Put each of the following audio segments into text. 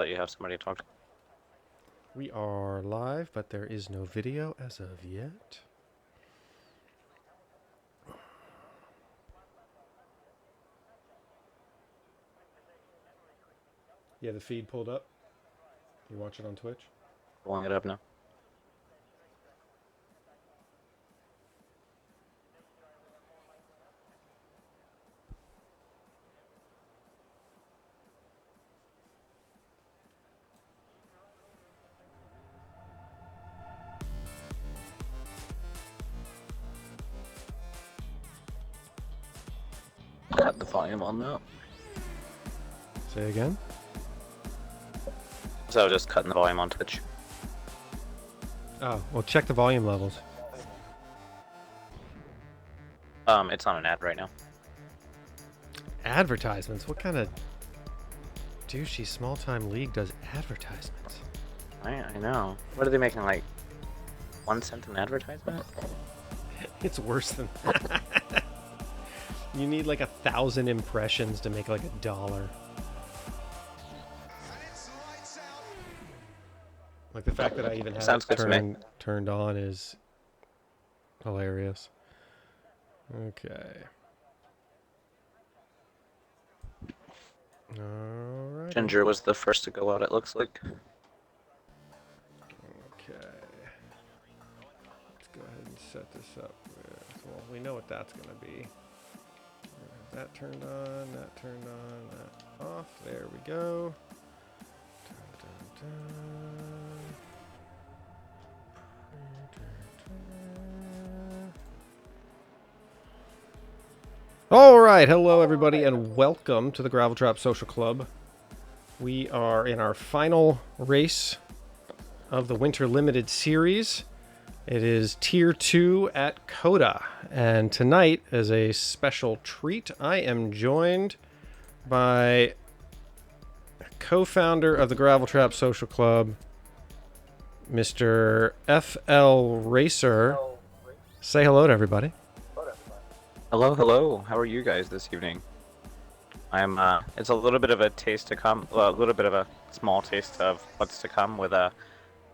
Let you have somebody to talk to. We are live, but there is no video as of yet. Yeah, the feed pulled up. You watch it on Twitch? Pulling it up now. Got the volume on now. Say again? So just cutting the volume on Twitch. Oh, well, check the volume levels. It's on an ad right now. Advertisements? What kind of douchey small-time league does advertisements? I know. What are they making, like 1 cent an advertisement? It's worse than that. You need like 1,000 impressions to make like $1. Like the fact that I even have Sounds good to me. turned on is hilarious. Okay. Alright. Ginger was the first to go out, it looks like. Okay. Let's go ahead and set this up with, well, we know what that's going to be. That turned on, that turned on, that off. There we go. Dun, dun, dun. All right, hello everybody, and welcome to the Gravel Trap Social Club. We are in our final race of the Winter Limited Series. It is Tier 2 at Coda, and tonight, as a special treat, I am joined by a co-founder of the Gravel Trap Social Club, Mr. FL Racer. Say hello to everybody. Hello, hello. How are you guys this evening? It's a little bit of a taste to come, well, a little bit of a small taste of what's to come with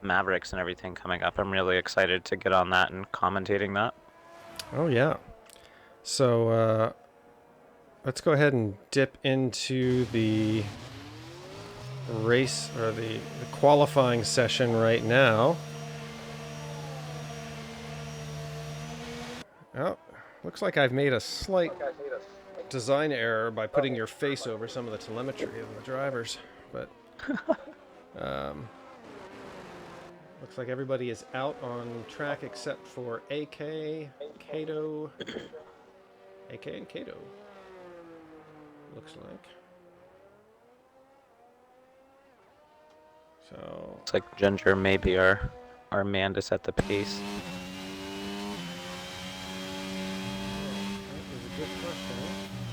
Mavericks and everything coming up. I'm really excited to get on that and commentating that. Oh, yeah. So, let's go ahead and dip into the race, or the qualifying session right now. Oh, looks like I've made a slight design error by putting your face over some of the telemetry of the drivers, but looks like everybody is out on track except for AK, Kato, AK and Kato, looks like. So Looks like Ginger may be our man to set the pace. that is a good question.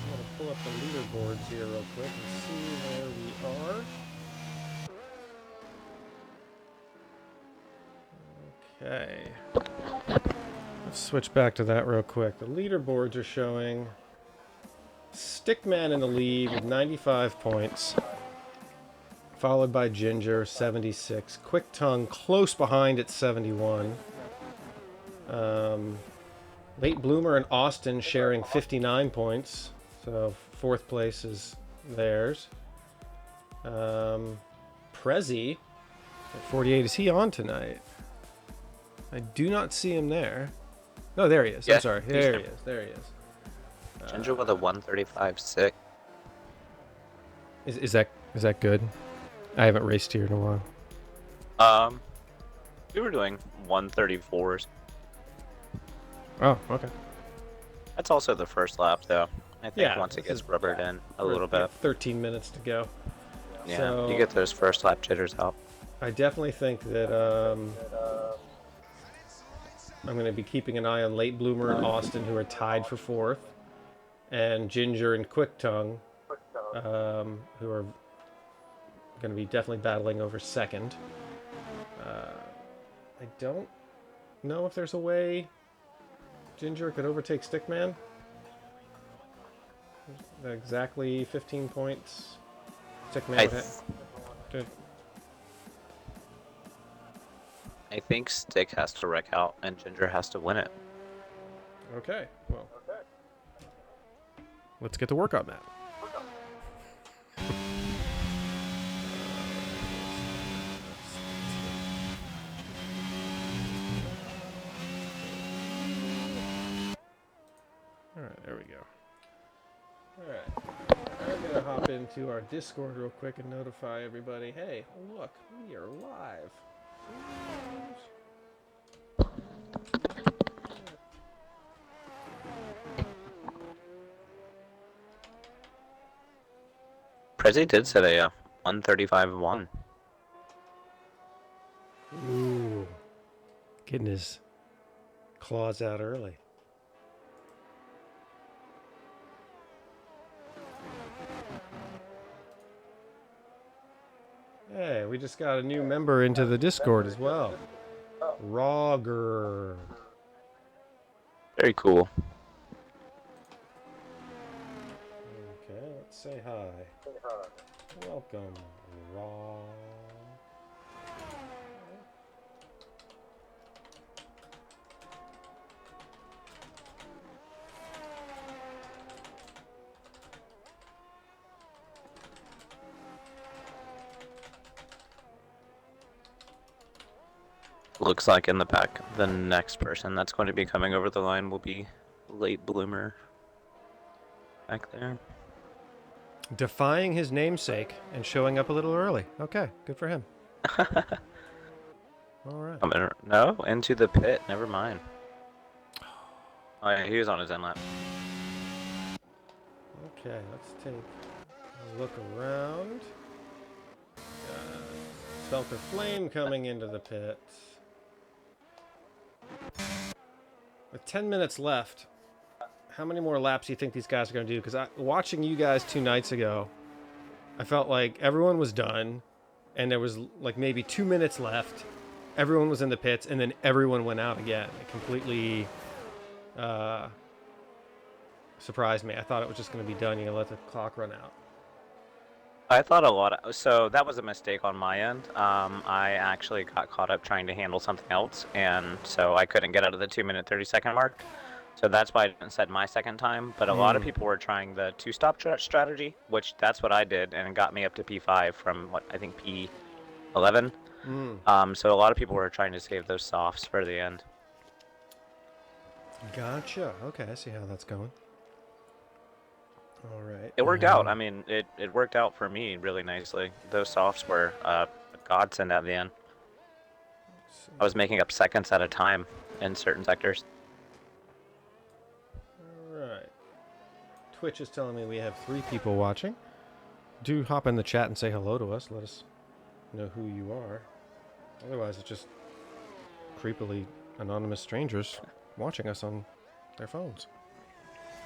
I'm going to pull up the leaderboards here real quick and see where we are. Okay. Let's switch back to that real quick. The leaderboards are showing Stickman in the lead with 95 points, followed by Ginger, 76. Quick Tongue close behind at 71. Late Bloomer and Austin sharing 59 points, so fourth place is theirs. Prezi at 48. Is he on tonight? I do not see him there. No, there he is. Yeah, I'm sorry. There he is. There he is. Ginger with a 135.6. Is that good? I haven't raced here in a while. We were doing 134s. Oh, okay. That's also the first lap, though. I think Yeah, once it this gets is- rubbered in a little bit. 13 minutes to go. Yeah, So you get those first lap jitters out. I definitely think that I'm going to be keeping an eye on Late Bloomer and Austin, who are tied for fourth, and Ginger and Quick Tongue, who are going to be definitely battling over second. I don't know if there's a way Ginger could overtake Stickman. Exactly 15 points. Stickman would have. I think Stick has to wreck out and Ginger has to win it. Okay, well, let's get to work on that. All right, there we go. All right, I'm gonna hop into our Discord real quick and notify everybody. Hey, look, we are live. Prezi did set a 135-1. Ooh, getting his claws out early. Hey, we just got a new member into the Discord as well. Roger. Very cool. Okay, let's say hi. Welcome, Raw. Looks like in the back, the next person that's going to be coming over the line will be Late Bloomer back there. Defying his namesake and showing up a little early. Okay, good for him. All right. No, into the pit. Never mind. Oh yeah, he was on his end lap. Okay, let's take a look around. Svelter Flame coming into the pit. With 10 minutes left, how many more laps do you think these guys are going to do? Because watching you guys 2 nights ago, I felt like everyone was done, and there was like maybe 2 minutes left. Everyone was in the pits, and then everyone went out again. It completely surprised me. I thought it was just going to be done. You know, let the clock run out. I thought a lot. So that was a mistake on my end. I actually got caught up trying to handle something else, and so I couldn't get out of the 2-minute 30-second mark. So that's why I didn't set my second time. But a lot of people were trying the 2-stop strategy, which that's what I did, and it got me up to P5 from what I think P11. So a lot of people were trying to save those softs for the end. Gotcha. Okay, I see how that's going. All right. It worked out. I mean, it worked out for me really nicely. Those softs were a godsend at the end. I was making up seconds at a time in certain sectors. All right. Twitch is telling me we have 3 people watching. Do hop in the chat and say hello to us. Let us know who you are. Otherwise, it's just creepily anonymous strangers watching us on their phones.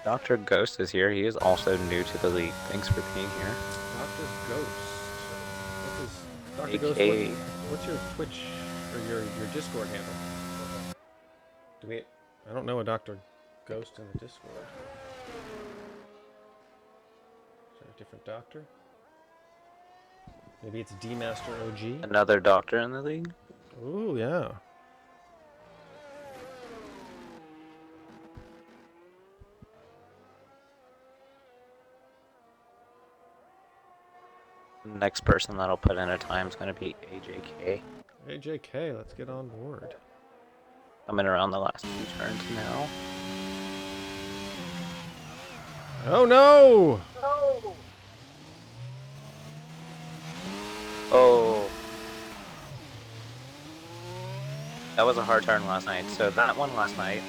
Dr. Ghost is here. He is also new to the league. Thanks for being here. Dr. Ghost. What is Dr. AKA... Ghost? What's your Twitch or your Discord handle? Do we? I don't know a Dr. Ghost in the Discord. Is there a different doctor? Maybe it's D Master OG. Another doctor in the league. Ooh, yeah. Next person that'll put in a time is going to be AJK. AJK, let's get on board. Coming around the last few turns now. Oh no! Oh. That was a hard turn last night. So that one last night,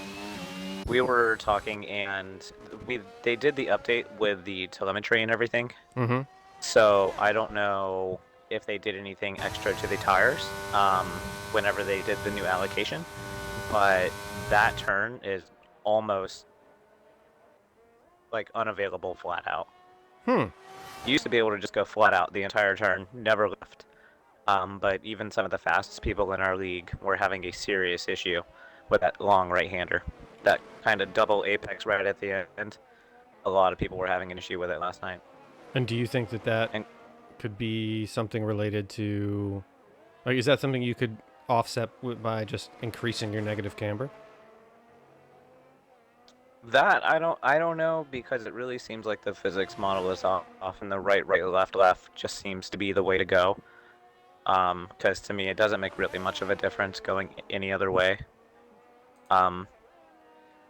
we were talking and they did the update with the telemetry and everything. Mm-hmm. So I don't know if they did anything extra to the tires whenever they did the new allocation, but that turn is almost like unavailable flat out. You used to be able to just go flat out the entire turn, never left. But even some of the fastest people in our league were having a serious issue with that long right-hander. That kind of double apex right at the end. A lot of people were having an issue with it last night. And do you think that could be something related to... Like, is that something you could offset by just increasing your negative camber? That I don't know because it really seems like the physics model is off and the right, left, left just seems to be the way to go. Because to me it doesn't make really much of a difference going any other way. Um,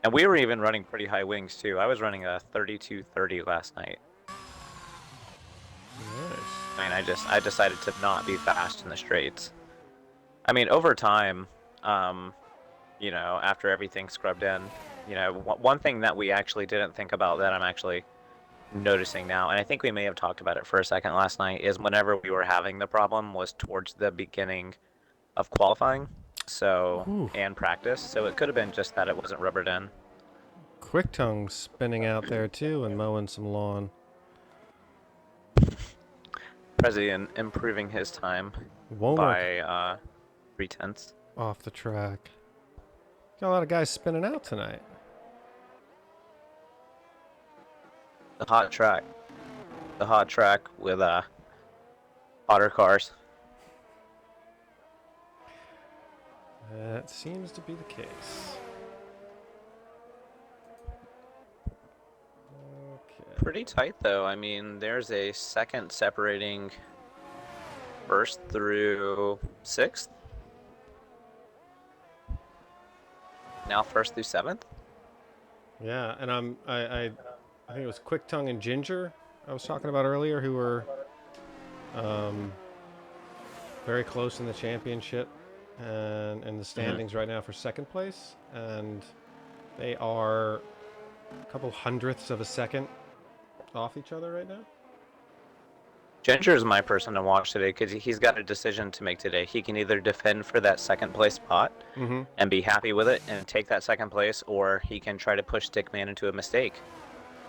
and we were even running pretty high wings too. I was running a 32-30 last night. Nice. I mean, I decided to not be fast in the straights. I mean, over time, um, after everything scrubbed in, one thing that we actually didn't think about that I'm actually noticing now, and I think we may have talked about it for a second last night, is whenever we were having the problem was towards the beginning of qualifying, Ooh. and practice. So it could have been just that it wasn't rubbered in. Quick tongue spinning out there too and mowing some lawn. President improving his time Womack by 3/10. off the track. Got a lot of guys spinning out tonight. The hot track. The hot track with hotter cars. That seems to be the case. Okay. Pretty tight though. I mean, there's a second separating first through sixth. Now first through seventh. Yeah, and I think it was Quick Tongue and Ginger I was talking about earlier, who were very close in the championship and in the standings right now for second place, and they are a couple hundredths of a second off each other right now. Ginger is my person to watch today because he's got a decision to make today. He can either defend for that second place spot and be happy with it and take that second place, or he can try to push Stickman into a mistake.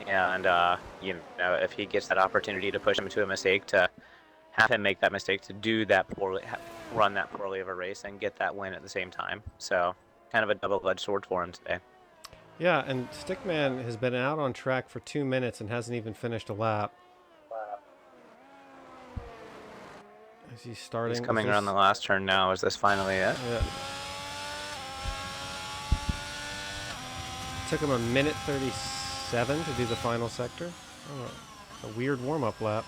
And if he gets that opportunity to push him into a mistake, to have him make that mistake, to do that poorly, run that poorly of a race, and get that win at the same time. So kind of a double-edged sword for him today. Yeah, and Stickman has been out on track for 2 minutes and hasn't even finished a lap. Is he starting? He's coming around the last turn now. Is this finally it? Yeah. Took him a minute 37 to do the final sector. Oh, a weird warm-up lap.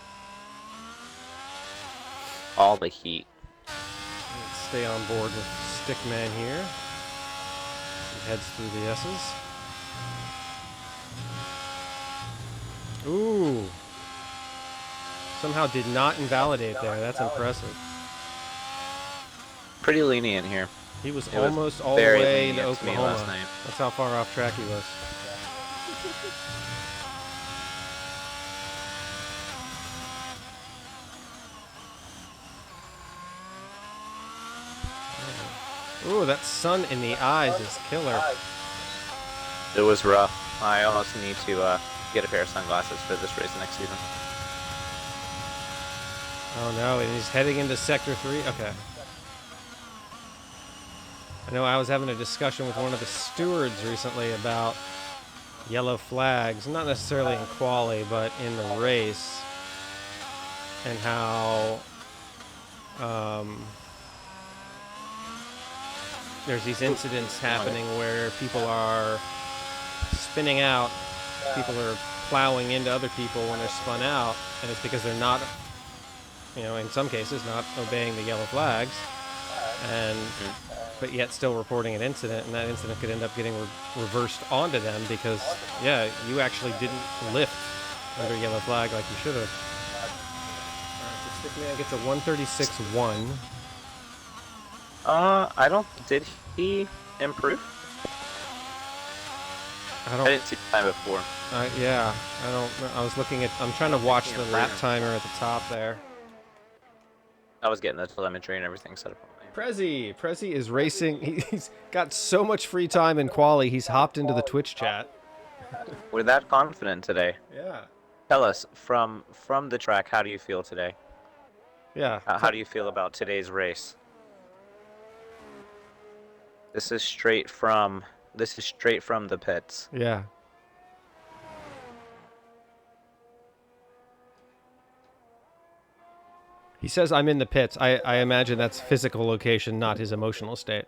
All the heat. Let's stay on board with Stickman here. He heads through the S's. Ooh. Somehow did not invalidate there. That's impressive. Pretty lenient here. He was It almost was all the very way into lenient to me Oklahoma. last night. That's how far off track he was. Ooh, that sun in the eyes is killer. It was rough. I almost need to get a pair of sunglasses for this race next season. Oh no, and he's heading into Sector 3? Okay. I know I was having a discussion with one of the stewards recently about yellow flags, not necessarily in quali, but in the race, and how there's these incidents happening where people are spinning out, people are plowing into other people when they're spun out, and it's because they're not, in some cases, not obeying the yellow flags, and but yet still reporting an incident, and that incident could end up getting reversed onto them because, yeah, you actually didn't lift under yellow flag like you should have. So Stickman gets a 136.1. I don't. Did he improve? I didn't see the time before. Yeah, I don't know. I was looking at. I'm trying to watch the lap timer at the top there. I was getting the telemetry and everything set up. Prezi is racing. He's got so much free time in quali. He's hopped into the Twitch chat. We're that confident today. Yeah. Tell us from the track. How do you feel today? Yeah. How do you feel about today's race? This is straight from the pits. Yeah. He says I'm in the pits. I imagine that's physical location, not his emotional state.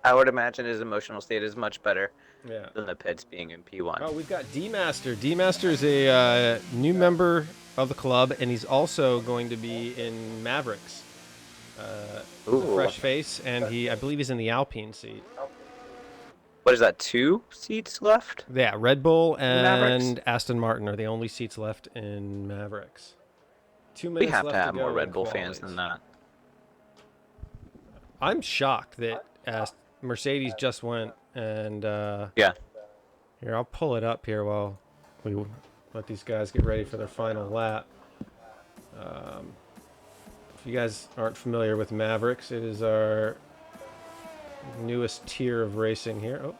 I would imagine his emotional state is much better Yeah. than the pits being in P1. Oh, we've got D-Master. D-Master is a new member of the club, and he's also going to be in Mavericks. He's a Ooh. fresh face, and I believe he's in the Alpine seat. What is that, 2 seats left? Yeah, Red Bull Mavericks? and Aston Martin are the only seats left in Mavericks. 2 We minutes have to left to have go more in Red Bull qualies. fans than that. I'm shocked that Mercedes just went and Yeah. here, I'll pull it up here while we let these guys get ready for their final lap. If you guys aren't familiar with Mavericks, it is our newest tier of racing here. Oh,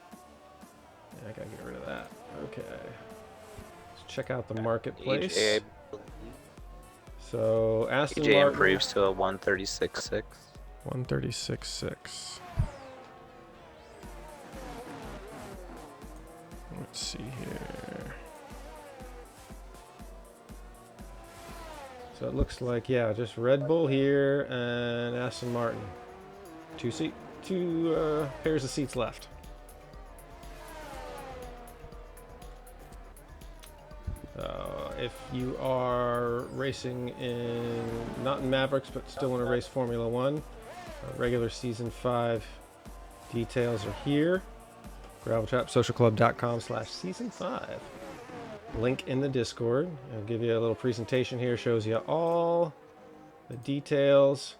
yeah, I gotta get rid of that. Okay. Let's check out the marketplace. EJ, So Aston EJ Martin improves to a 136.6. 136.6. Let's see here. So it looks like, yeah, just Red Bull here and Aston Martin. Two pairs of seats left. If you are racing not in Mavericks, but still want to race Formula One, regular season 5 details are here. GravelTrapSocialClub.com/season5. Link in the Discord. I'll give you a little presentation here. Shows you all the details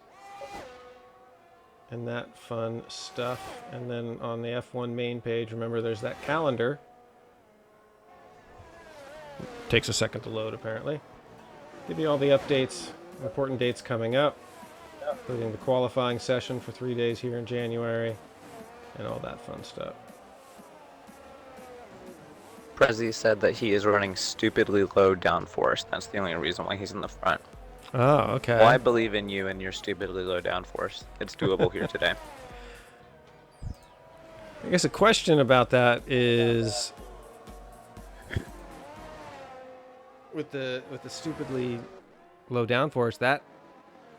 and that fun stuff. And then on the F1 main page, remember there's that calendar. Takes a second to load, apparently. Give you all the updates, important dates coming up, including the qualifying session for 3 days here in January, and all that fun stuff. Prezi said that he is running stupidly low downforce. That's the only reason why he's in the front. Oh, okay. Well, I believe in you and your stupidly low downforce. It's doable here today. I guess a question about that is with the stupidly low downforce, that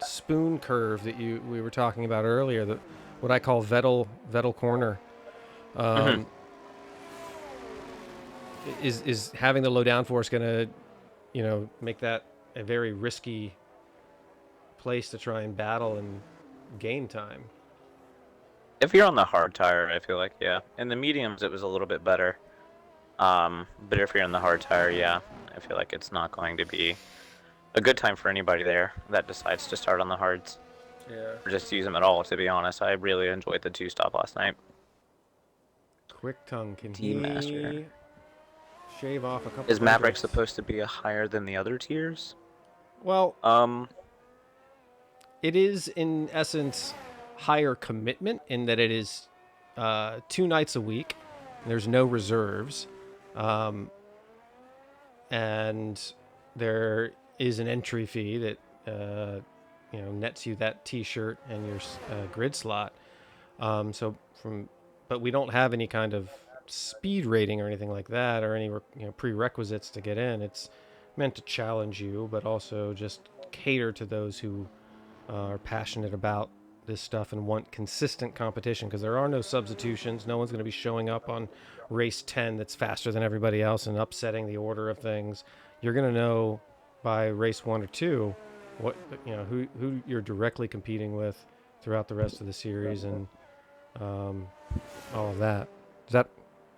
spoon curve that we were talking about earlier, what I call Vettel corner, is having the low downforce going to, make that a very risky place to try and battle and gain time? If you're on the hard tire, I feel like, yeah. In the mediums, it was a little bit better. But if you're in the hard tire, yeah, I feel like it's not going to be a good time for anybody there that decides to start on the hards. Yeah. Or just use them at all, to be honest. I really enjoyed the 2-stop last night. Quick tongue, can D-Master. he shave off a couple? Is Maverick hundredths? supposed to be higher than the other tiers? Well, Um, it is in essence higher commitment in that it is 2 nights a week. There's no reserves, and there is an entry fee that nets you that T-shirt and your grid slot. But we don't have any kind of speed rating or anything like that, or any prerequisites to get in. It's meant to challenge you, but also just cater to those who are passionate about this stuff and want consistent competition, because there are no substitutions. No one's going to be showing up on race 10 that's faster than everybody else and upsetting the order of things. You're going to know by race 1 or 2 what who you're directly competing with throughout the rest of the series, and all of that. Does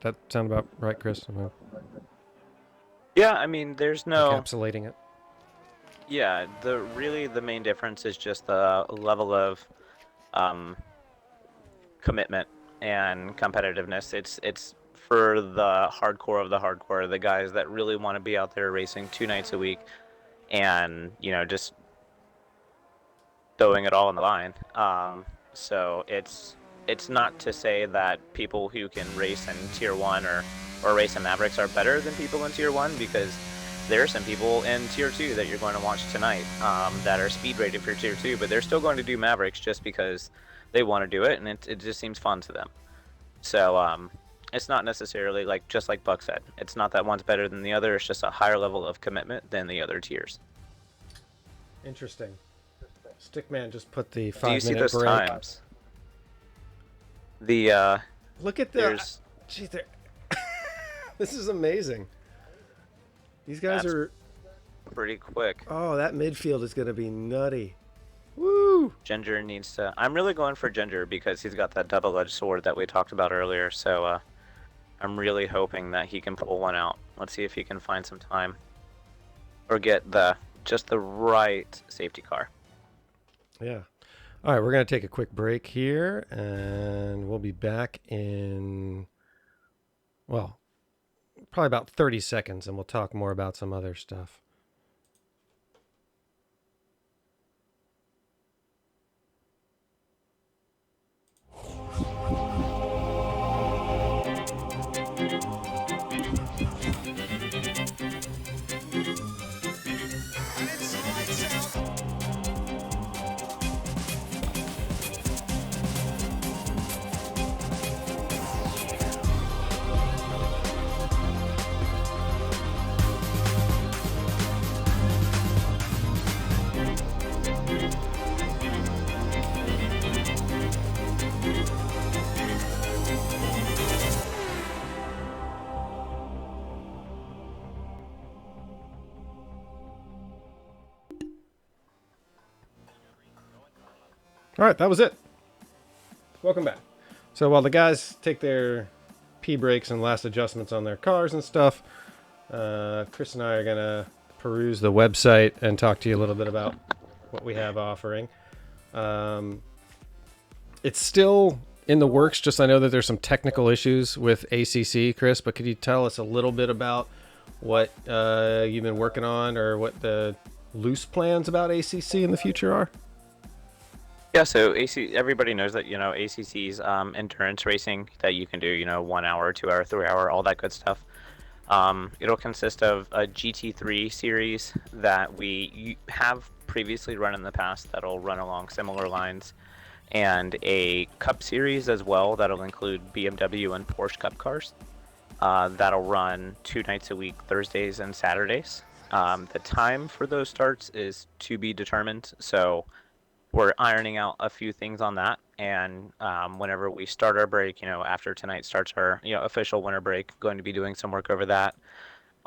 that sound about right, Chris? yeah, I mean, there's no... Encapsulating it. Yeah, the main difference is just the level of commitment and competitiveness. It's for the hardcore of the hardcore, the guys that really want to be out there racing 2 nights a week and just throwing it all on the line. So it's not to say that people who can race in tier 1 or race in Mavericks are better than people in tier 1, because there are some people in tier 2 that you're going to watch tonight that are speed rated for tier 2, but they're still going to do Mavericks just because they want to do it, and it just seems fun to them. So it's not necessarily just like Buck said, it's not that one's better than the other. It's just a higher level of commitment than the other tiers. Interesting. Stickman just put the Do you see 5-minute those break. times? The Look at the. there's Geez, this is amazing. These guys that's are. pretty quick. Oh, that midfield is going to be nutty. Woo! Ginger needs to. I'm really going for Ginger because he's got that double-edged sword that we talked about earlier. So I'm really hoping that he can pull one out. Let's see if he can find some time or get just the right safety car. Yeah. All right, we're going to take a quick break here, and we'll be back in, well, probably about 30 seconds, and we'll talk more about some other stuff. All right, that was it. Welcome back. So while the guys take their pee breaks and last adjustments on their cars and stuff, Chris and I are going to peruse the website and talk to you a little bit about what we have offering. It's still in the works. Just I know that there's some technical issues with ACC, Chris, but could you tell us a little bit about what you've been working on or what the loose plans about ACC in the future are? Yeah, so everybody knows that, ACC's endurance racing that you can do, 1 hour, 2 hour, 3 hour, all that good stuff. It'll consist of a GT3 series that we have previously run in the past that'll run along similar lines, and a Cup series as well that'll include BMW and Porsche Cup cars. That'll run 2 nights a week, Thursdays and Saturdays. The time for those starts is to be determined, so we're ironing out a few things on that, and whenever we start our break, after tonight starts our official winter break, going to be doing some work over that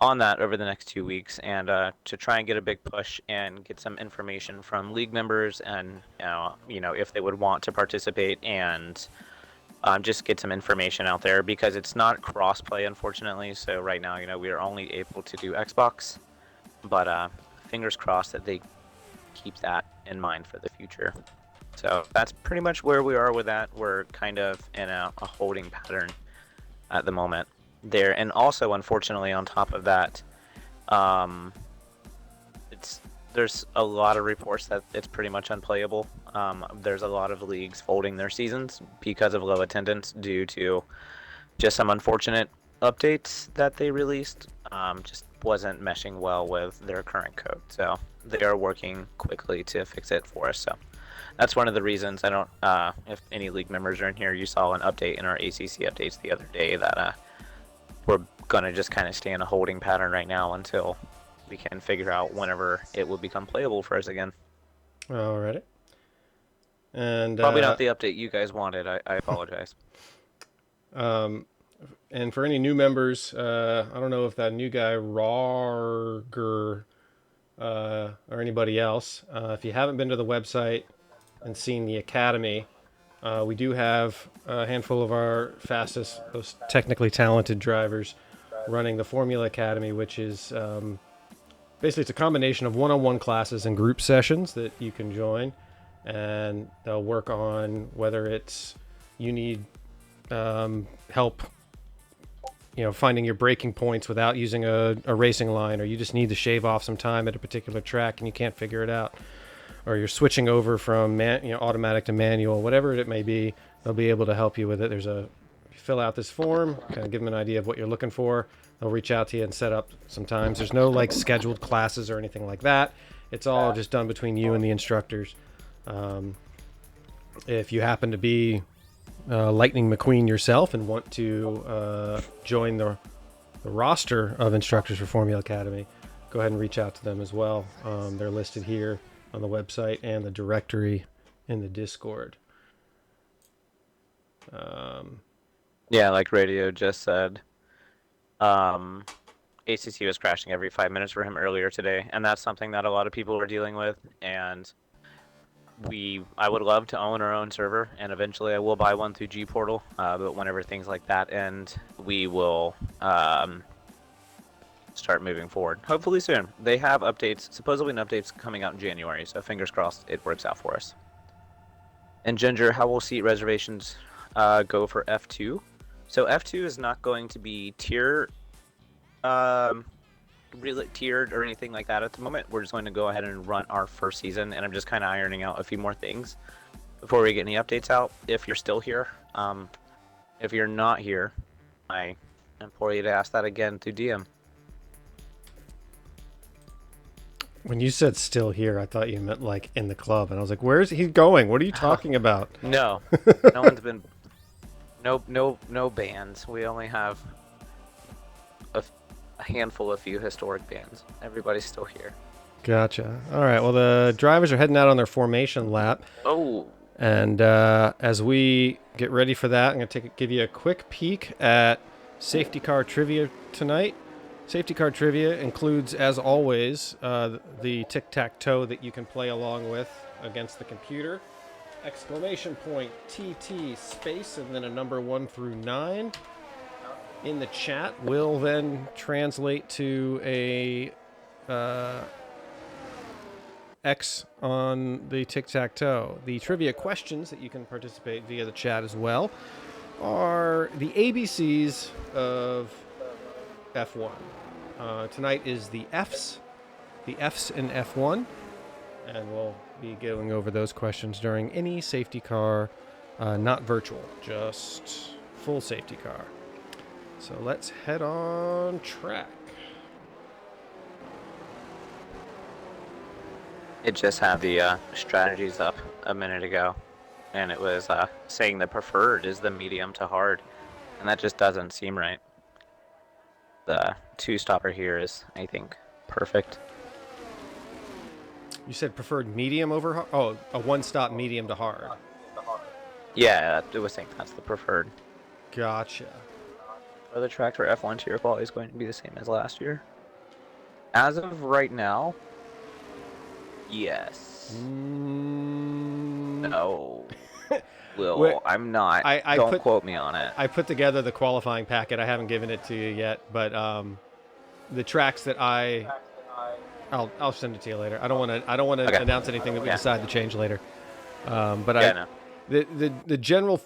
over the next 2 weeks, and to try and get a big push and get some information from league members, and if they would want to participate, and just get some information out there, because it's not cross-play, unfortunately. So right now, we are only able to do Xbox, but fingers crossed that they keep that in mind for the future. So that's pretty much where we are with that. We're kind of in a holding pattern at the moment there, and also unfortunately on top of that, there's a lot of reports that it's pretty much unplayable. There's a lot of leagues folding their seasons because of low attendance due to just some unfortunate updates that they released. Just wasn't meshing well with their current code, so they are working quickly to fix it for us. So that's one of the reasons. I don't if any league members are in here, you saw an update in our ACC updates the other day that we're gonna just kind of stay in a holding pattern right now until we can figure out whenever it will become playable for us again. Alrighty. And probably not the update you guys wanted. I apologize. And for any new members, I don't know if that new guy Rarger or anybody else, if you haven't been to the website and seen the academy, we do have a handful of our fastest, most technically talented drivers running the Formula Academy, which is basically it's a combination of one-on-one classes and group sessions that you can join, and they'll work on whether it's you need help finding your braking points without using a racing line, or you just need to shave off some time at a particular track and you can't figure it out, or you're switching over from automatic to manual, whatever it may be, they'll be able to help you with it. You fill out this form, kind of give them an idea of what you're looking for. They'll reach out to you and set up some times. There's no scheduled classes or anything like that. It's all just done between you and the instructors. If you happen to be Lightning McQueen yourself and want to join the roster of instructors for Formula Academy, go ahead and reach out to them as well. They're listed here on the website and the directory in the Discord. Yeah, like radio just said, ACC was crashing every 5 minutes for him earlier today, and that's something that a lot of people are dealing with. And I would love to own our own server, and eventually I will buy one through G Portal. But whenever things like that end, we will start moving forward. Hopefully soon. They have updates, supposedly updates coming out in January, so fingers crossed it works out for us. And Ginger, how will seat reservations go for F2? So F2 is not going to be really tiered or anything like that at the moment. We're just going to go ahead and run our first season, and I'm just kind of ironing out a few more things before we get any updates out. If you're still here, if you're not here, I implore you to ask that again through DM. When you said still here, I thought you meant like in the club, and I was like, "Where's he going? What are you talking about?" No, no one's been. No bands. We only have a handful of few historic bands. Everybody's still here. Gotcha. All right. Well, the drivers are heading out on their formation lap. Oh. And as we get ready for that, I'm going to give you a quick peek at safety car trivia tonight. Safety car trivia includes, as always, the tic-tac-toe that you can play along with against the computer. Exclamation point, TT, space, and then a number 1 through 9. In the chat will then translate to a X on the tic-tac-toe. The trivia questions that you can participate via the chat as well are the ABCs of F1. Tonight is the Fs in F1, and we'll be going over those questions during any safety car, not virtual, just full safety car. So let's head on track. It just had the strategies up a minute ago, and it was saying the preferred is the medium to hard, and that just doesn't seem right. The 2-stopper here is, I think, perfect. You said preferred medium over hard? Oh, a 1-stop medium to hard. Yeah, it was saying that's the preferred. Gotcha. Are the track for F1 tier quality is going to be the same as last year? As of right now, yes. No. Will, I'm not. Don't quote me on it. I put together the qualifying packet. I haven't given it to you yet, but the tracks that I'll send it to you later. I don't want to announce anything that we decide to change later. But the general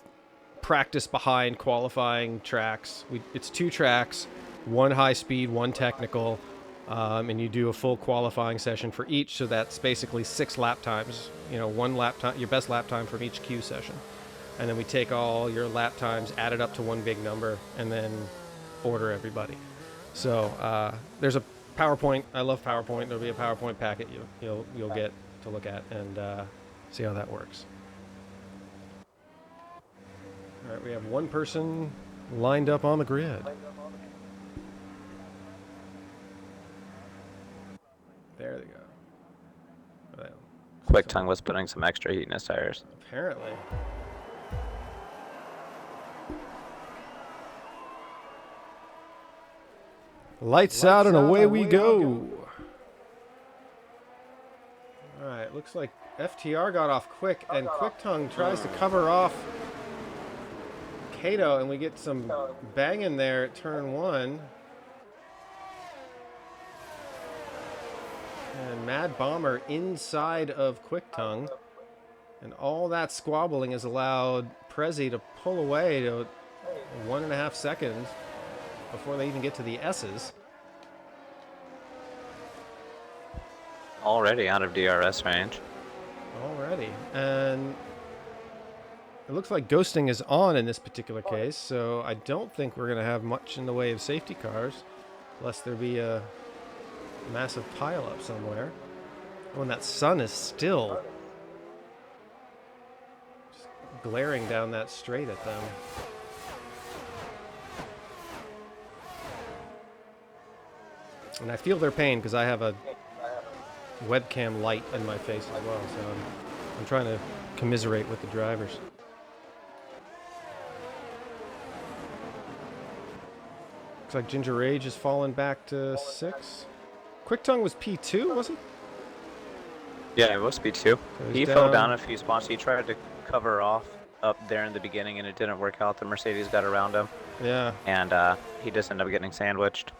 practice behind qualifying tracks, it's 2 tracks, 1 high speed, 1 technical, and you do a full qualifying session for each. So that's basically 6 lap times. 1 lap time, your best lap time from each Q session, and then we take all your lap times, add it up to one big number, and then order everybody. So there's a PowerPoint. I love PowerPoint. There'll be a PowerPoint packet you'll get to look at and see how that works. All right, we have 1 person lined up on the grid. There they go. Well, Quick Tongue was putting some extra heat in his tires. Apparently. Lights out and away we go. All right, looks like FTR got off quick, and Quick Tongue tries to cover off Kato, and we get some banging there at turn 1. And Mad Bomber inside of Quick Tongue. And all that squabbling has allowed Prezi to pull away to 1.5 seconds before they even get to the S's. Already out of DRS range. Already. And it looks like ghosting is on in this particular case, so I don't think we're going to have much in the way of safety cars, unless there be a massive pileup somewhere. Oh, and that sun is still just glaring down that straight at them. And I feel their pain because I have a webcam light in my face as well, so I'm trying to commiserate with the drivers. Looks like Ginger Rage has fallen back to 6. Quick Tongue was P2, was he? Yeah, it was P2. So He he's fell down a few spots. He tried to cover off up there in the beginning, and it didn't work out. The Mercedes got around him, Yeah. and he just ended up getting sandwiched.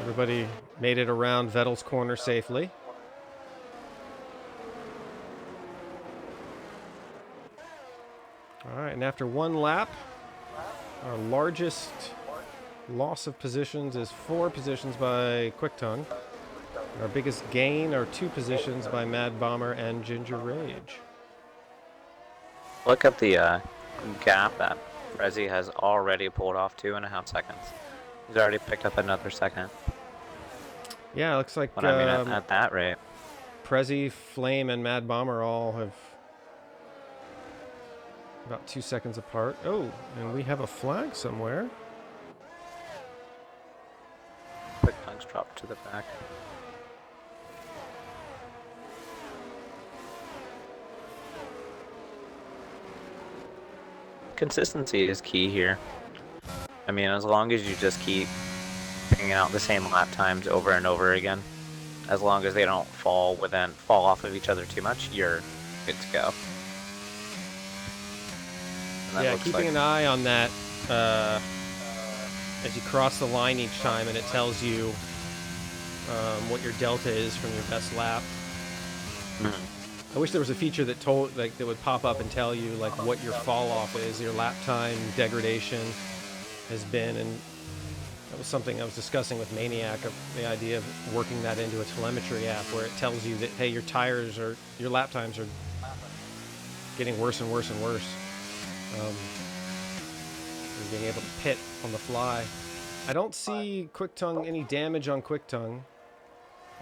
Everybody made it around Vettel's corner safely. All right, and after one lap, our largest loss of positions is 4 positions by Quick Tongue. Our biggest gain are 2 positions by Mad Bomber and Ginger Rage. Look at the gap that Rezi has already pulled off, 2.5 seconds. He's already picked up another second. Yeah, it looks like But I mean, at that rate. Prezi, Flame, and Mad Bomber all have about 2 seconds apart. Oh, and we have a flag somewhere. Quick Tongue's dropped to the back. Consistency is key here. I mean, as long as you just keep picking out the same lap times over and over again, as long as they don't fall off of each other too much, you're good to go. Yeah, keeping an eye on that as you cross the line each time, and it tells you what your delta is from your best lap. Mm-hmm. I wish there was a feature that that would pop up and tell you like what your fall off is, your lap time degradation has been, and that was something I was discussing with Maniac, of the idea of working that into a telemetry app where it tells you that, hey, your lap times are getting worse and worse and worse. And being able to pit on the fly. I don't see Quick Tongue, any damage on Quick Tongue.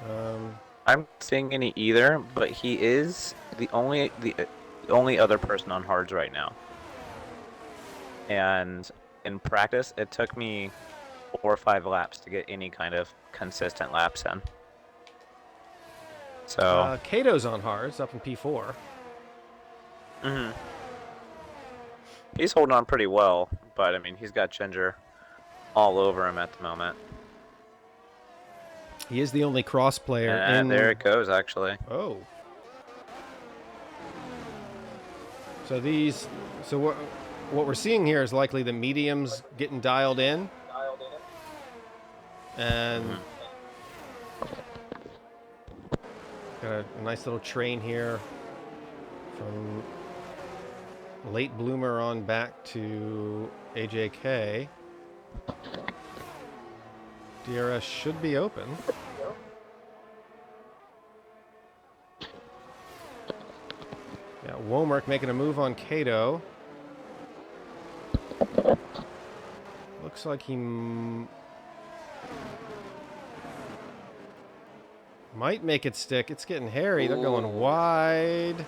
I'm not seeing any either, but he is the only other person on hards right now. And in practice, it took me 4 or 5 laps to get any kind of consistent laps in. So Kato's on hards, up in P4. Mm-hmm. He's holding on pretty well, but I mean, he's got Ginger all over him at the moment. He is the only cross player. And there it goes, actually. Oh. So what we're seeing here is likely the mediums getting dialed in. And got a nice little train here from late bloomer on back to AJK. DRS should be open. Yeah, Womark making a move on Kato. Looks like he might make it stick. It's getting hairy. They're going wide.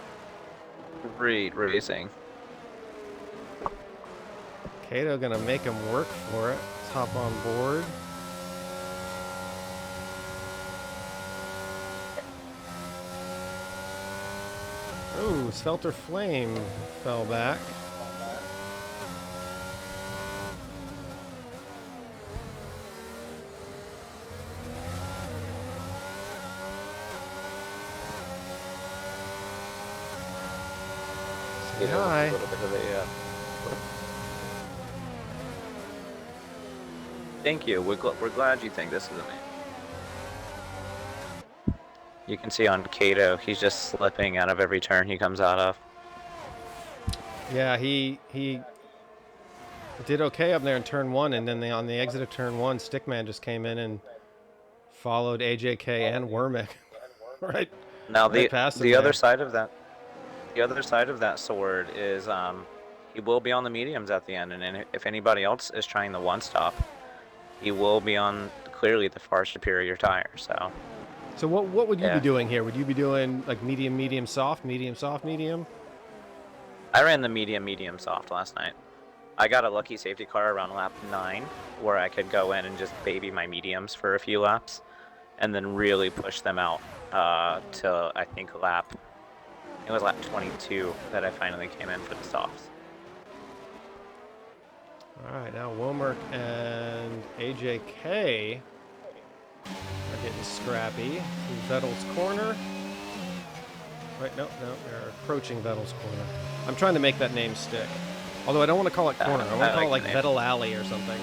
Great racing. Kato gonna make him work for it. Let's hop on board. Ooh, Svelter Flame fell back. Say hi. A little bit of a, Thank you. We're glad you think this is amazing. You can see on Kato, he's just slipping out of every turn he comes out of. Yeah, he did okay up there in turn 1, and then on the exit of turn 1, Stickman just came in and followed AJK and Wormick right. Now right the other side of that sword is he will be on the mediums at the end, and if anybody else is trying the one stop, he will be on clearly the far superior tire. So what would you be doing here? Would you be doing like medium, medium, soft, medium, soft, medium? I ran the medium, medium, soft last night. I got a lucky safety car around lap 9 where I could go in and just baby my mediums for a few laps and then really push them out till I think it was lap 22 that I finally came in for the softs. All right, now Womark and AJK are getting scrappy through Vettel's corner. Right, no, they're approaching Vettel's corner. I'm trying to make that name stick. Although I don't want to call it corner. I want to call it like Vettel Alley or something.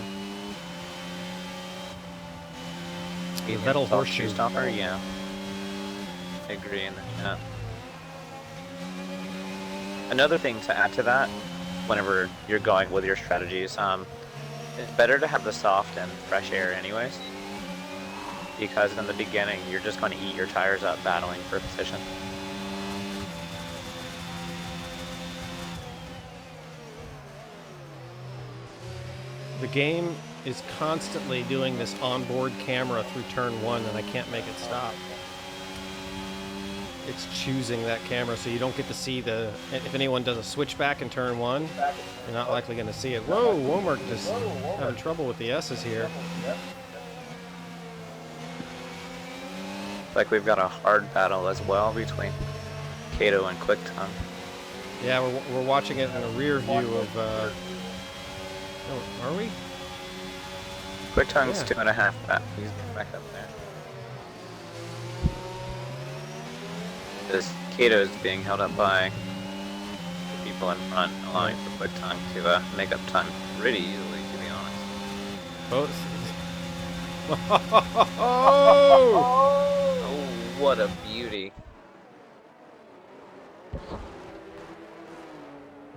The Vettel Horseshoe Stopper, yeah. I agree in that. Another thing to add to that, whenever you're going with your strategies, it's better to have the soft and fresh air anyways. Because in the beginning, you're just going to eat your tires up battling for position. The game is constantly doing this onboard camera through turn 1, and I can't make it stop. It's choosing that camera, so you don't get to see if anyone does a switchback in turn 1, you're not likely going to see it. Whoa, Womark just having trouble with the S's here. Like we've got a hard battle as well between Kato and Quick Tongue. Yeah, we're watching it in a rear view of. Oh, are we? Quick Tongue's 2.5 back. He's getting back up there. This Kato's being held up by the people in front, allowing for Quick Tongue to make up time pretty easily, to be honest. Both. Oh, what a beauty.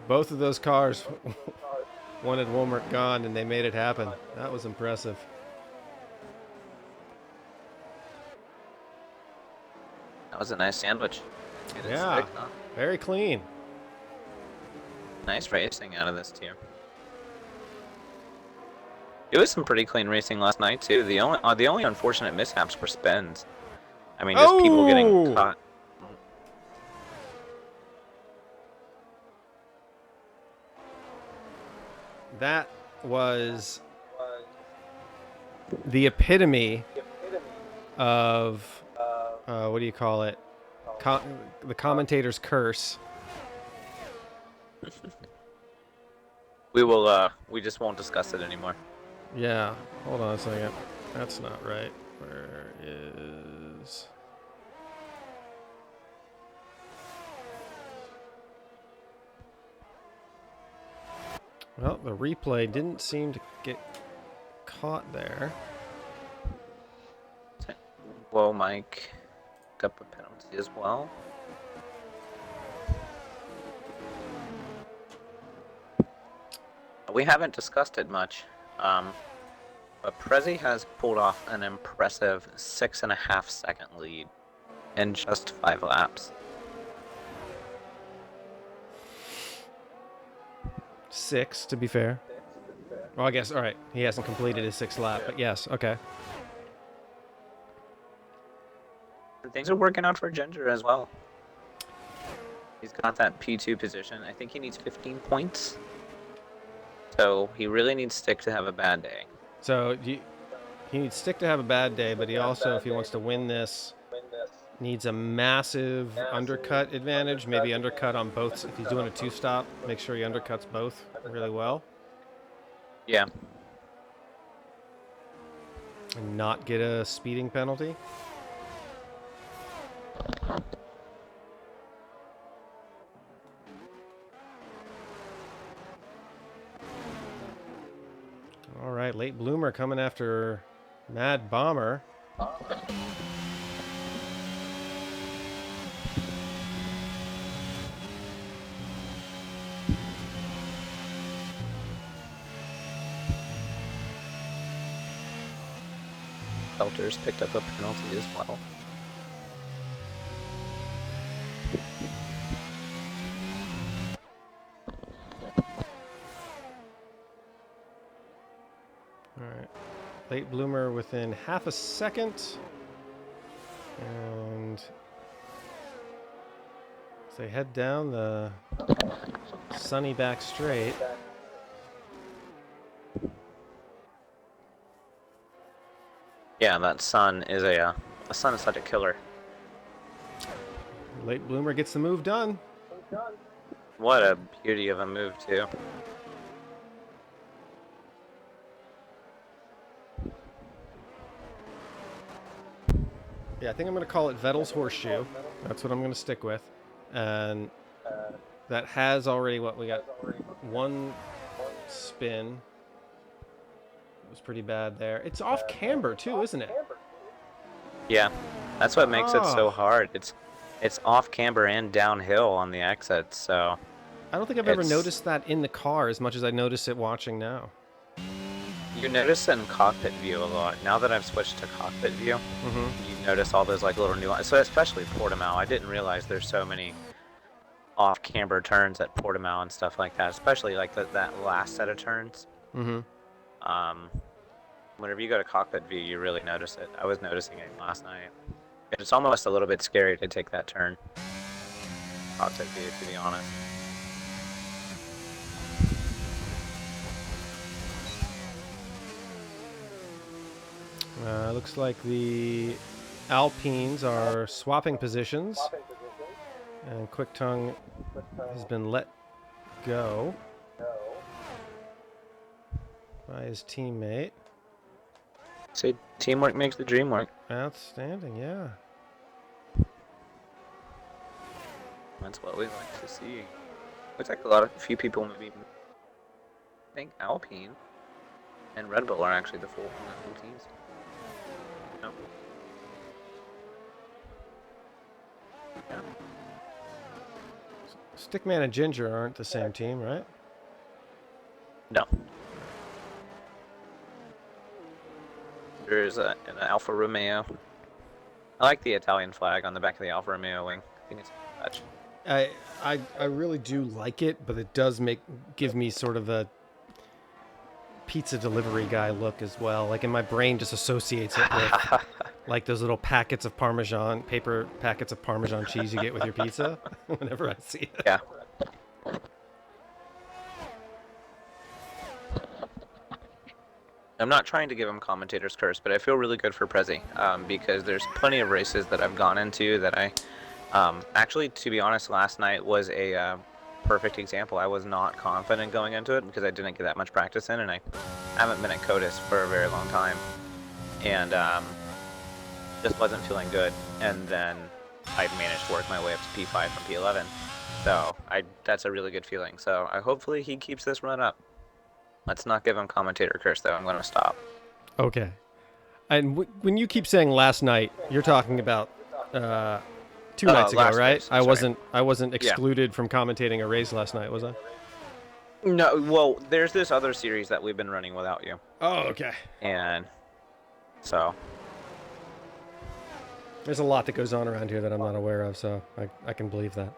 Both of those cars wanted Womark gone, and they made it happen. That was impressive. That was a nice sandwich. Yeah, stick, huh? Very clean. Nice racing out of this tier. It was some pretty clean racing last night too. The only unfortunate mishaps were spins. I mean, just people getting caught. That was the epitome of what do you call it? The commentator's curse. We just won't discuss it anymore. Yeah, hold on a second. That's not right. Where is... Well, the replay didn't seem to get caught there. Well, Mike got a penalty as well. We haven't discussed it much, but Prezi has pulled off an impressive 6.5 second lead in just 5 laps. 6, to be fair. Well, I guess, all right, he hasn't completed his 6th lap, but yes, okay. And things are working out for Ginger as well. He's got that P2 position. I think he needs 15 points. So he really needs Stick to have a bad day. So he needs Stick to have a bad day, but he also, if he wants to win this, needs a massive undercut advantage. Maybe undercut on both. If he's doing a 2-stop, make sure he undercuts both really well. Yeah. And not get a speeding penalty. All right, late bloomer coming after Mad Bomber. Felters picked up a penalty as well. All right, late bloomer within half a second. And as they head down the sunny back straight, Yeah, that sun is the sun is such a killer. Late bloomer gets the move done. What a beauty of a move too. Yeah, I think I'm going to call it Vettel's horseshoe. That's what I'm going to stick with. And that has already, what, we got one spin. It was pretty bad there. It's off camber too, isn't it? Yeah, that's what makes it so Oh, hard. It's off camber and downhill on the exit, so I don't think I've ever it's noticed that in the car as much as I notice it watching now. you notice it in cockpit view a lot. Now that I've switched to cockpit view, Mm-hmm. you notice all those like little nuances. So especially Portimao, I didn't realize there's so many off camber turns at Portimao and stuff like that. Especially like that last set of turns. Mm-hmm. Um, Whenever you go to cockpit view, you really notice it. I was noticing it last night. It's almost a little bit scary to take that turn. Cockpit view, to be honest. Looks like the Alpines are swapping positions. And Quick Tongue has been let go by his teammate. See, teamwork makes the dream work. Outstanding, yeah. That's what we like to see. Looks like a few people maybe think Alpine and Red Bull are actually the full teams. No. Yeah. Stickman and Ginger aren't the same team, right? No. There's an Alfa Romeo. I like the Italian flag on the back of the Alfa Romeo wing. I think it's a touch. I really do like it, but it does give me sort of a pizza delivery guy look as well. Like, in my brain just associates it with like those little packets of paper packets of Parmesan cheese you get with your pizza whenever I see it. Yeah. I'm not trying to give him commentator's curse, but I feel really good for Prezi because there's plenty of races that I've gone into that I actually, to be honest, last night was a perfect example. I was not confident going into it because I didn't get that much practice in, and I haven't been at CODIS for a very long time, and just wasn't feeling good. And then I managed to work my way up to P5 from P11, so that's a really good feeling. So hopefully he keeps this run up. Let's not give him commentator curse, though. I'm going to stop. Okay. And when you keep saying last night, you're talking about 2 nights ago, right? Race, I wasn't excluded from commentating a race last night, was I? No, well, there's this other series that we've been running without you. Oh, okay. And so there's a lot that goes on around here that I'm not aware of, so I can believe that.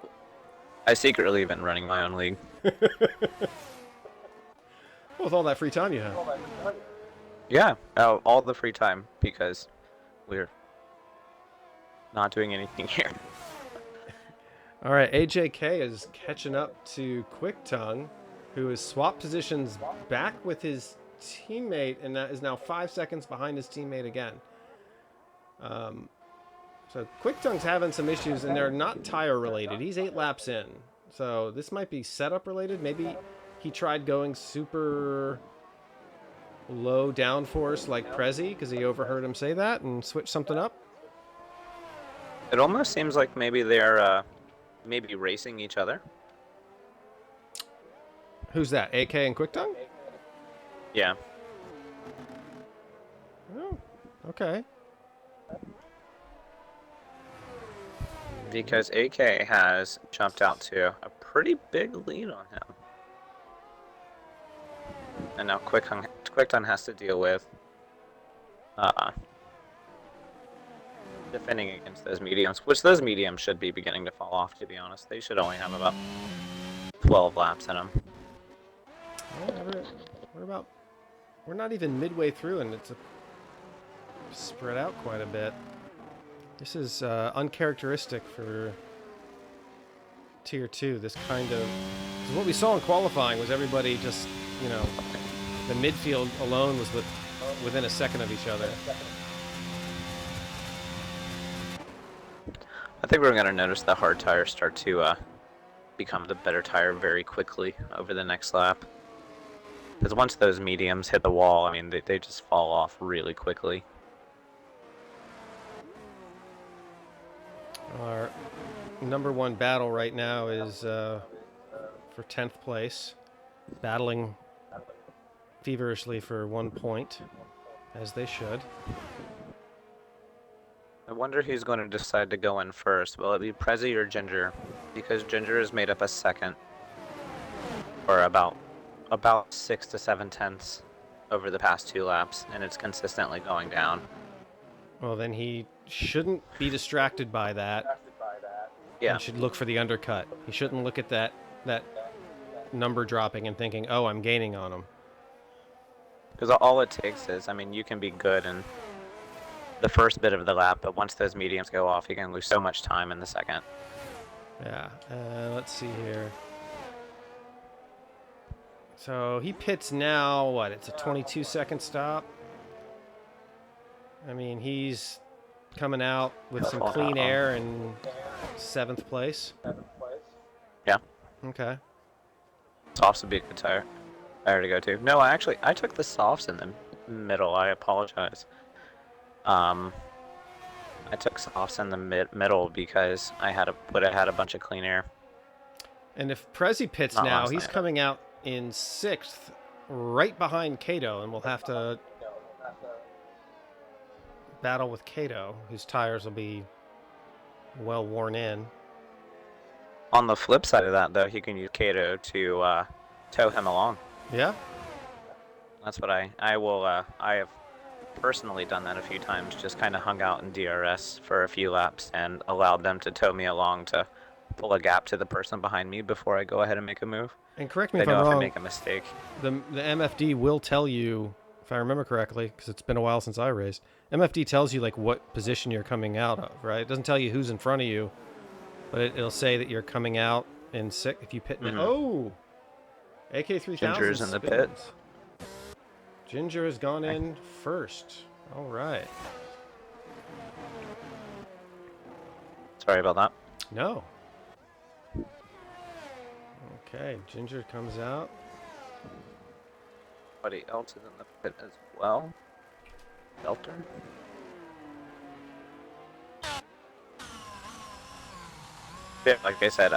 I secretly been running my own league. Well, with all that free time you have. Yeah, all the free time because we're not doing anything here. All right, AJK is catching up to Quick Tongue, who has swapped positions back with his teammate, and that is now 5 seconds behind his teammate again. So Quick Tongue's having some issues, and they're not tire related. He's 8 laps in, so this might be setup related. Maybe he tried going super low downforce like Prezi because he overheard him say that and switched something up. It almost seems like maybe they're maybe racing each other. Who's that? AK and Quick Tongue? Yeah. Oh, okay. Because AK has jumped out to a pretty big lead on him. And now Quick Tongue has to deal with defending against those mediums, which those mediums should be beginning to fall off, to be honest. They should only have about 12 laps in them. Yeah, we're not even midway through, and it's spread out quite a bit. This is uncharacteristic for Tier 2. This kind of... what we saw in qualifying was everybody just, the midfield alone was within a second of each other. think we're going to notice the hard tires start to become the better tire very quickly over the next lap. Because once those mediums hit the wall, I mean, they just fall off really quickly. Our number one battle right now is for 10th place, battling feverishly for 1 point, as they should. I wonder who's going to decide to go in first. Will it be Prezi or Ginger? Because Ginger has made up a second, or about 6 to 7 tenths over the past 2 laps, and it's consistently going down. Well, then he shouldn't be distracted by that. Yeah. And should look for the undercut. He shouldn't look at that number dropping and thinking, "Oh, I'm gaining on him." Because all it takes is, I mean, you can be good in the first bit of the lap, but once those mediums go off, you can lose so much time in the second. Yeah. Let's see here. So he pits now. What? It's a 22-second stop. I mean, he's coming out with some clean air in 7th place. Yeah. Okay. Softs would be a good tire to go to. No, I took the softs in the middle. I apologize. I took softs in the middle because I had a bunch of clean air. And if Prezi pits Not now, last he's night. coming out in 6th, right behind Kato, and we'll have to battle with Kato, whose tires will be well worn in. On the flip side of that, though, he can use Kato to tow him along. Yeah. That's what I have personally done that a few times. Just kind of hung out in DRS for a few laps and allowed them to tow me along to pull a gap to the person behind me before I go ahead and make a move. And correct me I if I'm know if I wrong, make a mistake. the MFD will tell you, if I remember correctly, because it's been a while since I raced, MFD tells you like what position you're coming out of, right? It doesn't tell you who's in front of you, but it'll say that you're coming out in 6th if you pit. Oh! AK3000 Ginger's in the spins. pit. Ginger has gone in first. All right. Sorry about that. No. Okay, Ginger comes out. Somebody else is in the pit as well. Belter. Yeah, like I said,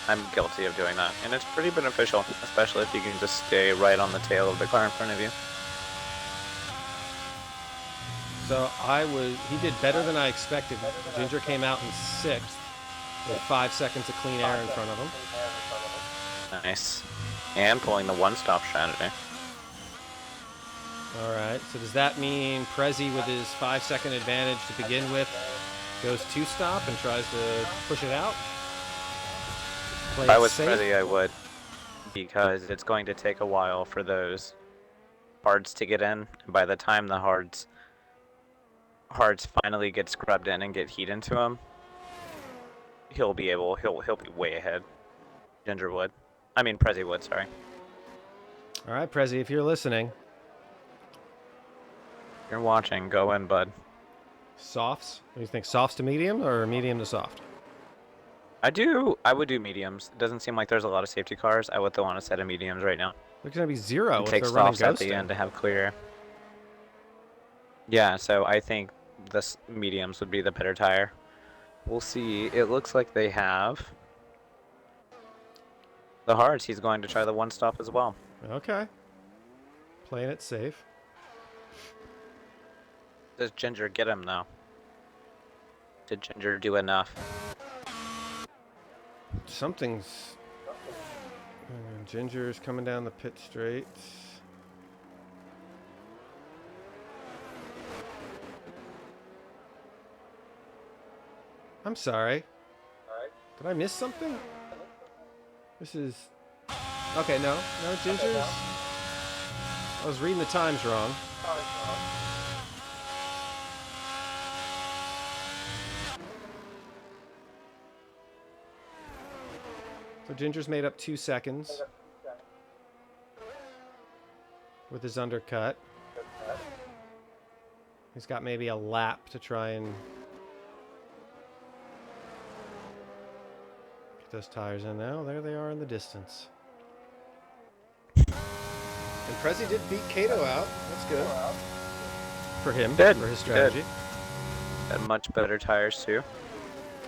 I'm guilty of doing that, and it's pretty beneficial, especially if you can just stay right on the tail of the car in front of you. So he did better than I expected. Ginger came out in 6th with 5 seconds of clean air in front of him. Nice. And pulling the one-stop strategy. All right, so does that mean Prezi, with his 5-second advantage to begin with, goes 2-stop and tries to push it out? If I was Prezi, I would, because it's going to take a while for those hards to get in. And by the time the hards finally get scrubbed in and get heat into him, he'll be way ahead. Ginger would. I mean, Prezi would, sorry. All right, Prezi, if you're listening. If you're watching, go in, bud. Softs? What do you think, softs to medium or medium to soft? I would do mediums. It doesn't seem like there's a lot of safety cars. I would throw on a set of mediums right now. They're going to be 0 And if take they're running softs at ghosting. the end to have clear. Yeah, so I think the mediums would be the better tire. We'll see. It looks like they have the hards. He's going to try the one stop as well. Okay. Playing it safe. Does Ginger get him though? Did Ginger do enough? Something's... Ginger's coming down the pit straight. I'm sorry. Did I miss something? This is... Okay, no, Ginger's... I was reading the times wrong. So Ginger's made up 2 seconds with his undercut. He's got maybe a lap to try and those tires in now. There they are in the distance. And Prezi did beat Kato out. That's good. For him, Good, for his strategy. Had much better tires too.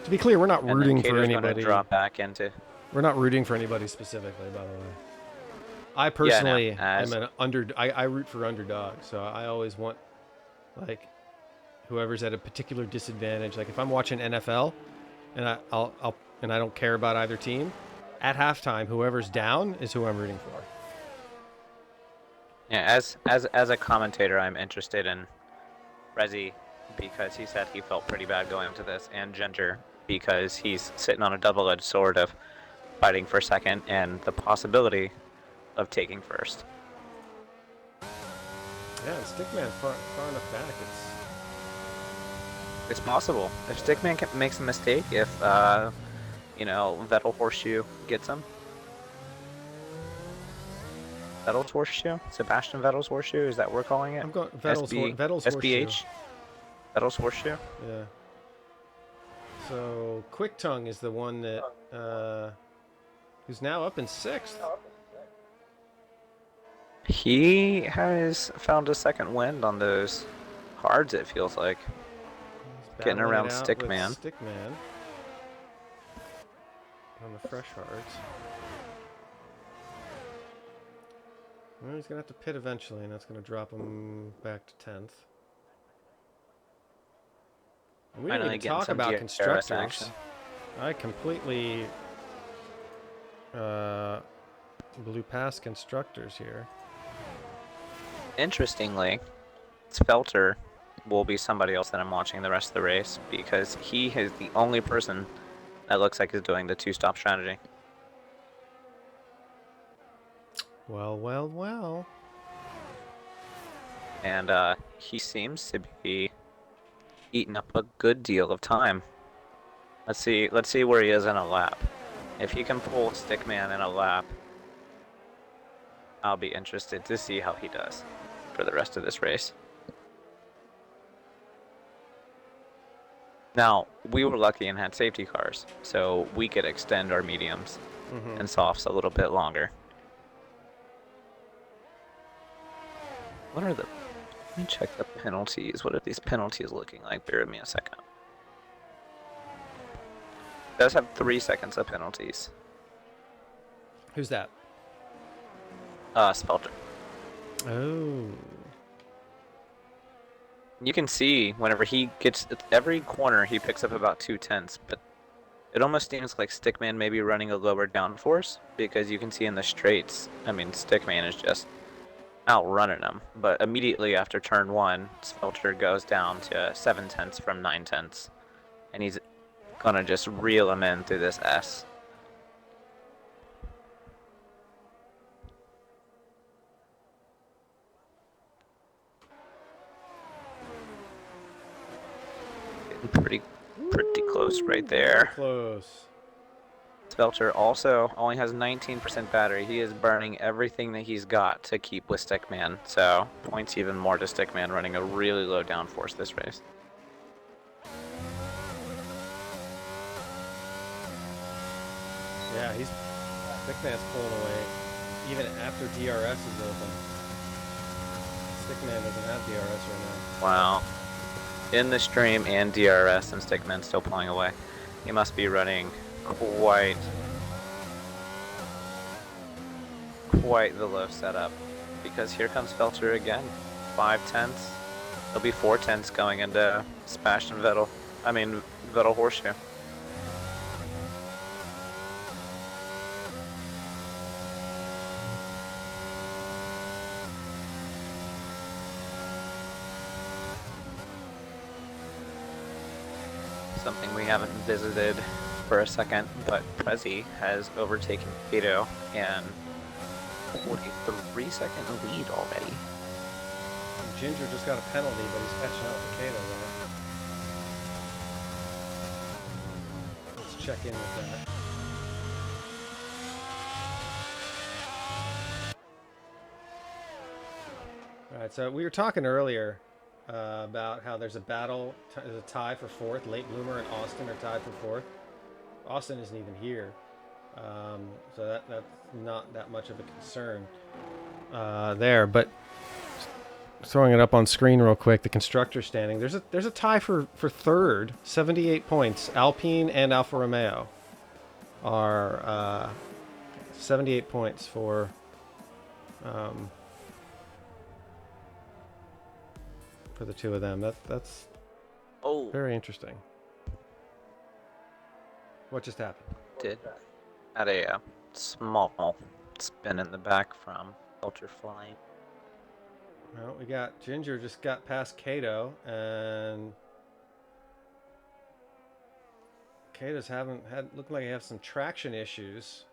To be clear, we're not And rooting then for Kato's going to anybody. drop back into. We're not rooting for anybody specifically, by the way. I personally am an I root for underdogs, so I always want like whoever's at a particular disadvantage. Like if I'm watching NFL and I'll and I don't care about either team, at halftime whoever's down is who I'm rooting for. Yeah, as a commentator, I'm interested in Rezi because he said he felt pretty bad going into this, and Ginger because he's sitting on a double-edged sword of fighting for second and the possibility of taking first. Yeah, and Stickman's far enough back. It's possible. If Stickman makes a mistake, if Vettel Horseshoe gets him. Vettel's Horseshoe? Sebastian Vettel's Horseshoe? Is that what we're calling it? I'm going Vettel's SBH? Horseshoe. Vettel's Horseshoe? Yeah. So Quick Tongue is the one that who's now up in 6th. He has found a second wind on those hards, it feels like. Getting around Stickman. Stickman. On the fresh hards. Well, he's going to have to pit eventually, and that's going to drop him back to 10th. And we didn't even talk about constructors. Action. I completely blew past constructors here. Interestingly, Spelter will be somebody else that I'm watching the rest of the race because he is the only person that looks like is doing the two-stop strategy. Well, well, well. And he seems to be eating up a good deal of time. Let's see where he is in a lap. If he can pull Stickman in a lap, I'll be interested to see how he does for the rest of this race. Now, we were lucky and had safety cars, so we could extend our mediums and softs a little bit longer. Let me check the penalties. What are these penalties looking like? Bear with me a second. It does have 3 seconds of penalties. Who's that? Spelter. Oh. You can see whenever he gets every corner, he picks up about 2/10, but it almost seems like Stickman may be running a lower downforce because you can see in the straights. I mean, Stickman is just outrunning him, but immediately after turn 1, Spelter goes down to 7/10 from 9/10, and he's gonna just reel him in through this S. Getting pretty close right there. Close. Spelter also only has 19% battery. He is burning everything that he's got to keep with Stickman, so points even more to Stickman running a really low downforce this race. Yeah, Stickman's pulling away even after DRS is open. Stickman doesn't have DRS right now. Wow. In the stream and DRS, and Stickman still pulling away. He must be running quite the low setup, because here comes Felter again. 5/10. There'll be 4/10 going into Sebastian Vettel. I mean, Vettel Horseshoe. Something we haven't visited for a second, but Prezi has overtaken Kato and 43-second lead already. And Ginger just got a penalty, but he's catching up to Kato though. Let's check in with that. Alright, so we were talking earlier about how there's a battle, there's a tie for 4th. Late Bloomer and Austin are tied for 4th. Austin isn't even here. So that's not that much of a concern there. But throwing it up on screen real quick, the constructor standing. There's a tie for third, 78 points. Alpine and Alfa Romeo are 78 points for the two of them. That's Oh, very interesting. What just happened? did had a small spin in the back from Ultraflight. Well, we got Ginger just got past Kato, and Kato's looked like he has some traction issues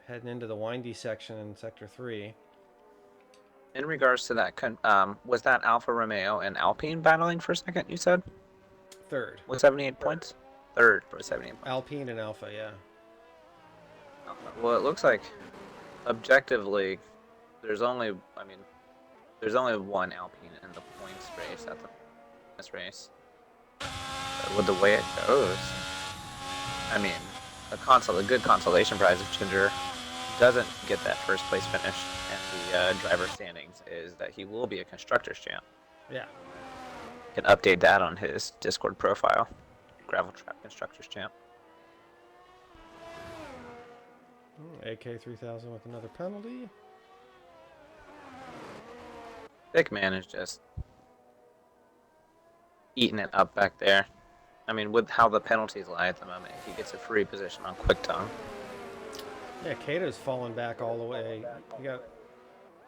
heading into the windy section in Sector 3. In regards to that, was that Alfa Romeo and Alpine battling for a second? You said Third. with 78 points. Third for 78 points. Alpine and Alpha, yeah. Well, it looks like objectively, there's only one Alpine in the points race at this race. But with the way it goes, I mean, a good consolation prize if Ginger doesn't get that first place finish in the driver standings is that he will be a constructors champ. Yeah. Can update that on his Discord profile. Gravel Trap Constructors champ. AK 3000 with another penalty. Big man is just eating it up back there. I mean, with how the penalties lie at the moment, he gets a free position on Quick Tongue. Yeah, Kato's fallen back all the way. He got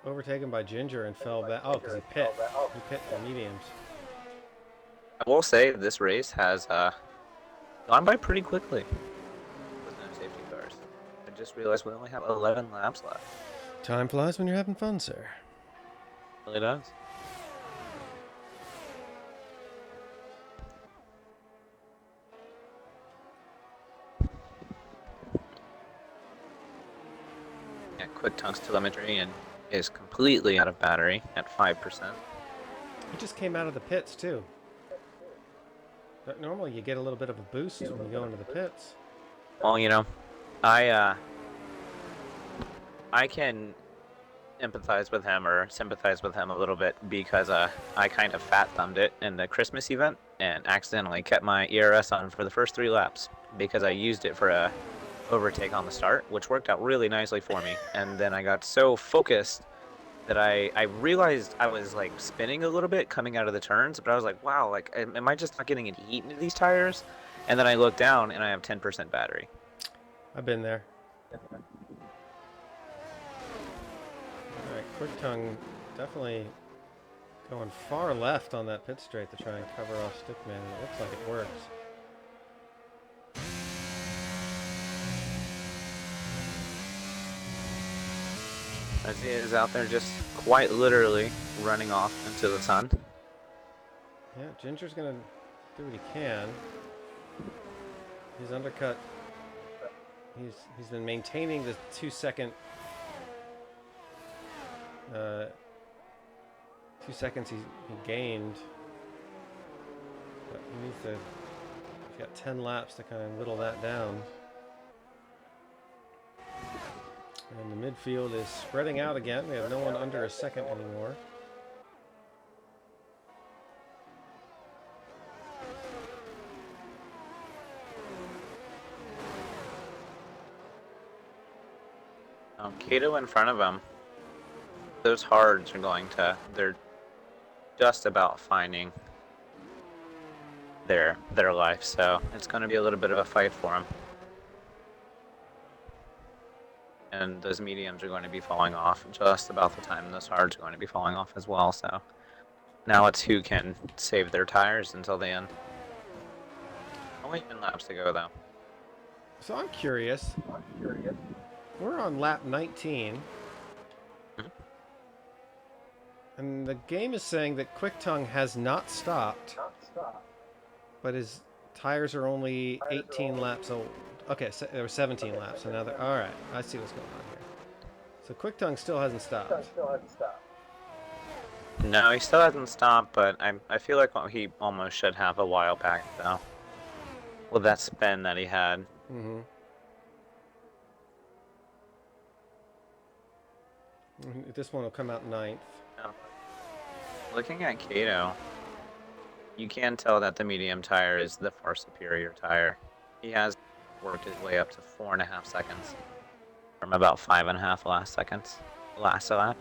overtaken by Ginger and fell back. Oh, because he pit. He pit for mediums. I will say this race has gone by pretty quickly with no safety cars. I just realized we only have 11 laps left. Time flies when you're having fun, sir. It really does. Yeah, Quick Tongue's telemetry and is completely out of battery at 5%. He just came out of the pits, too. But normally you get a little bit of a boost when you go into the pits. Well, you know, I can empathize with him or sympathize with him a little bit because I kind of fat thumbed it in the Christmas event and accidentally kept my ERS on for the first 3 laps because I used it for a overtake on the start, which worked out really nicely for me. And then I got so focused that I realized I was like spinning a little bit coming out of the turns, but I was like, wow, like am I just not getting any heat into these tires? And then I looked down and I have 10% battery. I've been there. Alright, Quick Tongue definitely going far left on that pit straight to try and cover off Stickman. It looks like it works. As he is out there just quite literally running off into the sun. Yeah, Ginger's gonna do what he can. He's undercut. He's been maintaining the 2-second 2 seconds he gained. But he needs to. He's got 10 laps to kind of whittle that down. And the midfield is spreading out again. We have no one under a second anymore. Kato in front of him. Those hards are they're just about finding their life, so it's going to be a little bit of a fight for him. And those mediums are going to be falling off just about the time those hards are going to be falling off as well, so now it's who can save their tires until the end. Only 10 laps to go, though. So I'm curious. We're on lap 19. And the game is saying that Quick Tongue has not stopped, but his tires are only 18 laps old. Okay, so there were 17 laps, so now they're... Alright, I see what's going on here. So Quick Tongue still hasn't stopped. No, he still hasn't stopped, but I feel like he almost should have a while back, though. With that spin that he had. Mm-hmm. This one will come out ninth. No. Looking at Kato, you can tell that the medium tire is the far superior tire. He has worked his way up to 4.5 seconds from about 5.5 last lap.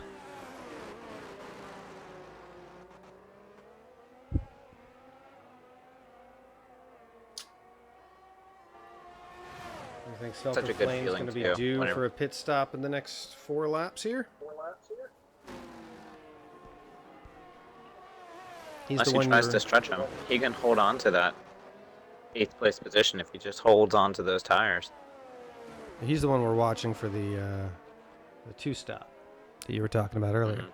You think Such Sulphur a good Flame's going to be feeling, too, due whenever- for a pit stop in the next 4 laps here? He's Unless the he one tries you're... to stretch him, he can hold on to that 8th place position if he just holds on to those tires. He's the one we're watching for the 2-stop that you were talking about earlier.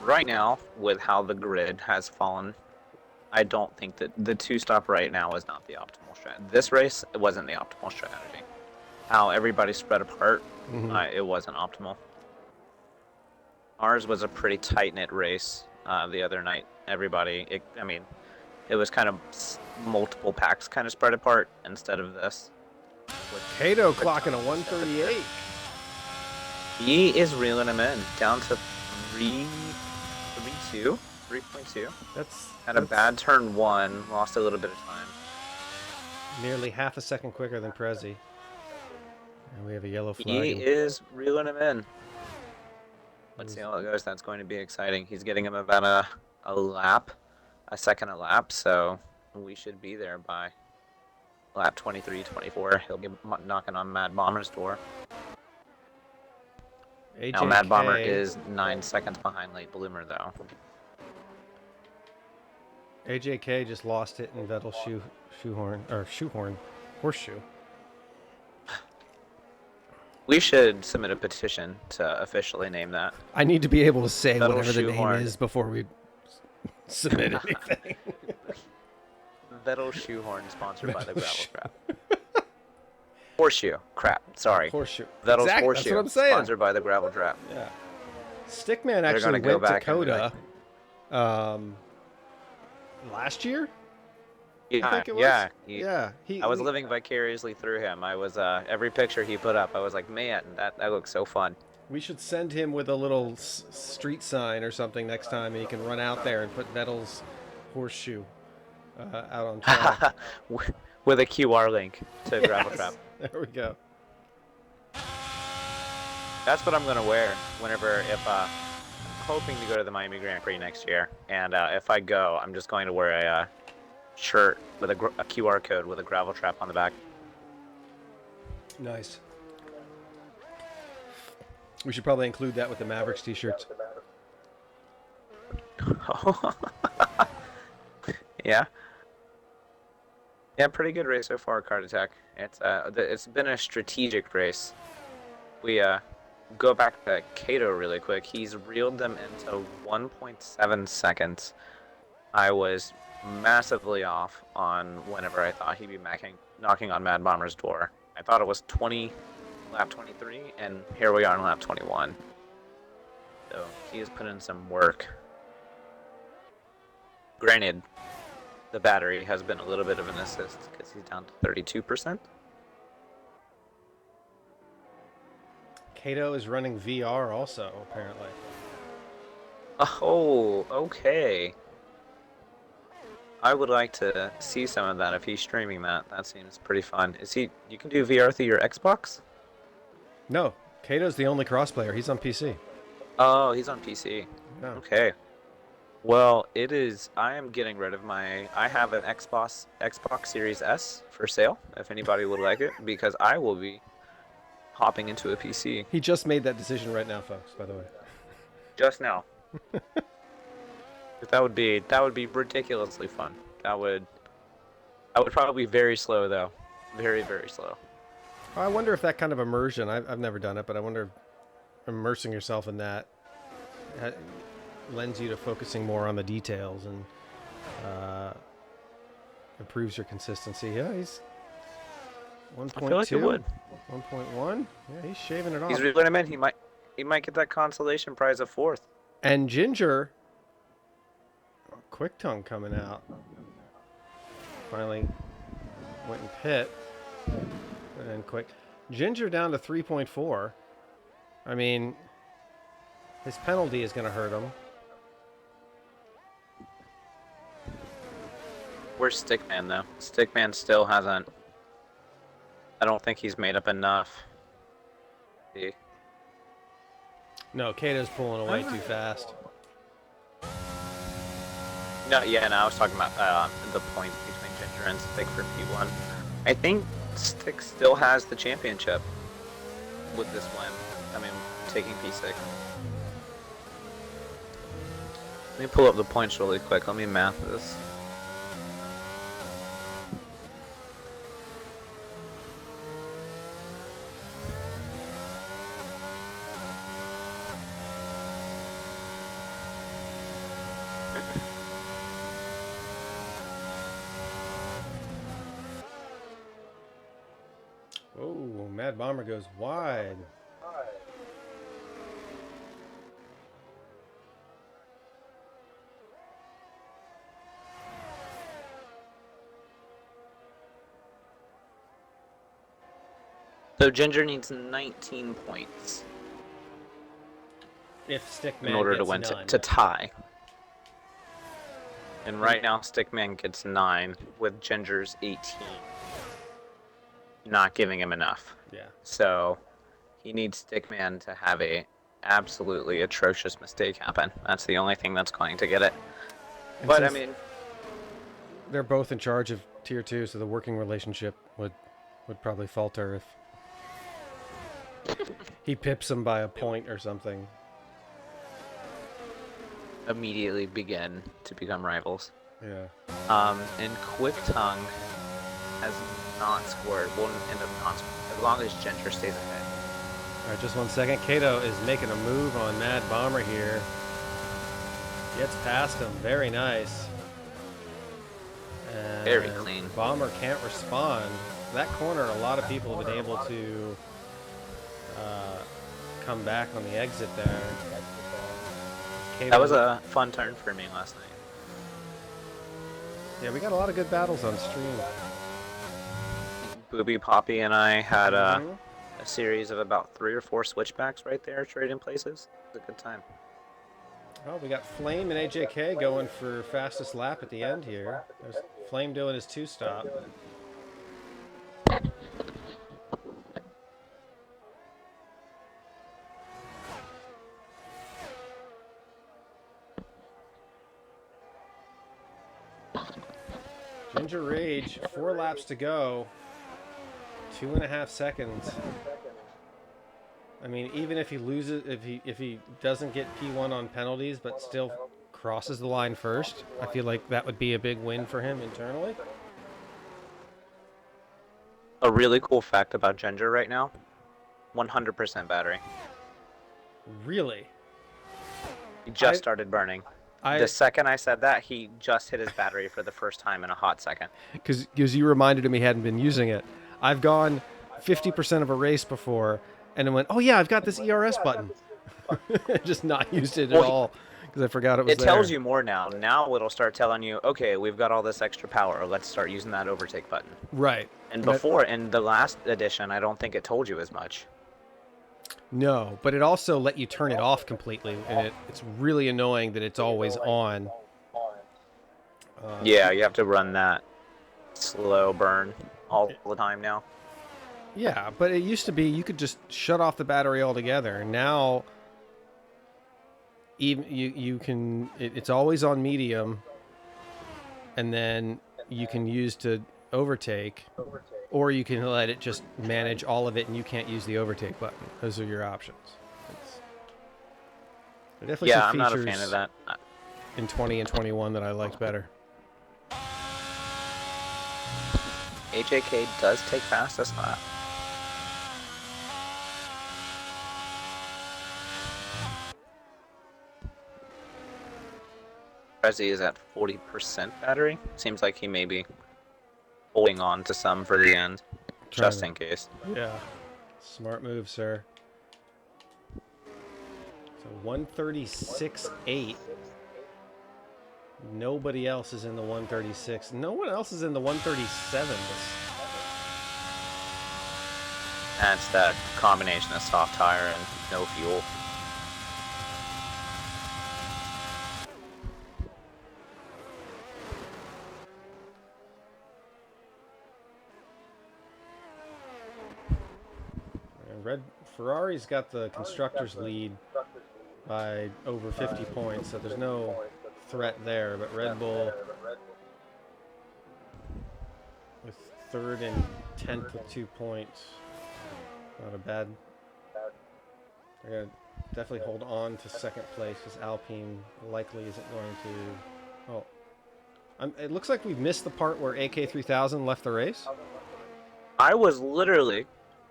Right now, with how the grid has fallen, I don't think that the 2-stop right now is not the optimal strategy. This race, it wasn't the optimal strategy. How everybody spread apart, it wasn't optimal. Ours was a pretty tight-knit race the other night. Everybody, it was kind of multiple packs kind of spread apart instead of this. Kato clocking a 138. He is reeling him in down to 3.2. That's Had a bad turn 1, lost a little bit of time. nearly half a second quicker than Prezi. And we have a yellow flag. He is reeling him in. Let's see how it goes. That's going to be exciting. He's getting him about a second a lap, so we should be there by lap 23, 24. He'll be knocking on Mad Bomber's door. AJK. Now, Mad Bomber is 9 seconds behind Late Bloomer, though. AJK just lost it in Vettel's horseshoe. We should submit a petition to officially name that. I need to be able to say Vettel whatever the name shoehorn. is before we submit anything. Vettel Shoehorn, sponsored by the Gravel Trap. Horseshoe. Crap. Sorry. Horseshoe. Vettel's Exactly, Horseshoe. that's what I'm saying. Sponsored by the Gravel Trap. Yeah. Stickman They're actually gonna go went to back and be Coda last year. Yeah, I think it was. yeah. Yeah. I was living vicariously through him. I was every picture he put up, I was like, man, that looks so fun. We should send him with a little street sign or something next time, and he can run out there and put Vettel's horseshoe out on track. With a QR link to Gravel Yes. Trap. There we go. That's what I'm gonna wear if I'm hoping to go to the Miami Grand Prix next year, and if I go, I'm just going to wear a shirt with a QR code with a Gravel Trap on the back. Nice. We should probably include that with the Mavericks t-shirts. Yeah. Yeah, pretty good race so far, Card Attack. It's been a strategic race. We go back to Kato really quick. He's reeled them into 1.7 seconds. I was massively off on whenever I thought he'd be knocking on Mad Bomber's door. I thought it was lap 23, and here we are on lap 21. So he has put in some work. Granted, the battery has been a little bit of an assist because he's down to 32%. Kato is running VR also, apparently. Oh, okay. I would like to see some of that if he's streaming that. That seems pretty fun. You can do VR through your Xbox? No, Kato's the only cross-player. He's on PC. Oh, he's on PC. Yeah. Okay. Well, I am getting rid of I have an Xbox Series S for sale, if anybody would like it, because I will be hopping into a PC. He just made that decision right now, folks, by the way. Just now. That would be ridiculously fun. I would probably be very slow though. Very, very slow. I wonder if that kind of immersion, I've never done it, but I wonder if immersing yourself in that lends you to focusing more on the details and improves your consistency. Yeah, he's 1.2. I feel like it would. 1.1. Yeah, he's shaving it off. He's really meant he might get that consolation prize of 4th. And Ginger, Quick Tongue coming out. Finally went in pit. And quick. Ginger down to 3.4. I mean, his penalty is going to hurt him. Where's Stickman, though? Stickman still hasn't... I don't think he's made up enough. See? No, Kato's pulling away too fast. No, yeah, no, I was talking about the points between Ginger and Stick for P1. I think Stick still has the championship with this win. I mean, taking P6. Let me pull up the points really quick. Let me math this. Oh, Mad Bomber goes wide. So Ginger needs 19 points If Stickman in order to gets win none. to tie. And right now, Stickman gets 9 with Ginger's 18. Not giving him enough. Yeah. So he needs Stickman to have a absolutely atrocious mistake happen. That's the only thing that's going to get it. And But I since mean, they're both in charge of tier 2, so the working relationship would probably falter if he pips him by a point or something. immediately begin to become rivals. Yeah. And Quick Tongue has not scored. Will end up not scoring as long as Ginger stays ahead. All right, just 1 second. Kato is making a move on Mad Bomber here. Gets past him. Very nice. And Very clean. Bomber can't respond. That corner, a lot of people have been able to come back on the exit there. Kato, That was a fun turn for me last night. Yeah, we got a lot of good battles on stream. Booby Poppy and I had Mhm. a series of about 3 or 4 switchbacks right there, trading places. It was a good time. Well, we got Flame and AJK going for fastest lap at the end here. There's Flame doing his 2-stop. Ginger Rage, 4 laps to go. 2.5 seconds. I mean, even if he loses, if he doesn't get P1 on penalties, but still crosses the line first, I feel like that would be a big win for him internally. A really cool fact about Ginger right now, 100% battery. Really? He just started burning. The second I said that, he just hit his battery for the first time in a hot second. Because you reminded him he hadn't been using it. I've gone 50% of a race before, and it went, oh yeah, I've got this ERS button. Just not used it at all, because I forgot it was there. It tells you more now. Now it'll start telling you, okay, we've got all this extra power. Let's start using that overtake button. Right. And before, in the last edition, I don't think it told you as much. No, but it also let you turn it off completely, and it's really annoying that it's always on. Yeah, you have to run that slow burn all the time now. Yeah, but it used to be you could just shut off the battery altogether. Now, even you can it's always on medium, and then you can use to overtake, or you can let it just manage all of it, and you can't use the overtake button. Those are your options. There definitely Yeah, some I'm not a features fan of that. in 20 and 21 that I liked better. AJK does take fastest lap. Prezi is at 40% battery. Seems like he may be holding on to some for the end, just in case. Yeah. Smart move, sir. So 136.8. Nobody else is in the 136. No one else is in the 137s. That's that combination of soft tire and no fuel. And Ferrari's got the constructors lead by over 50 points, so there's no threat there. But Red Bull with third and 10th with 2 points. Not a bad. They're going to definitely hold on to second place because Alpine likely isn't going to. Oh. It looks like we've missed the part where AK3000 left the race. I was literally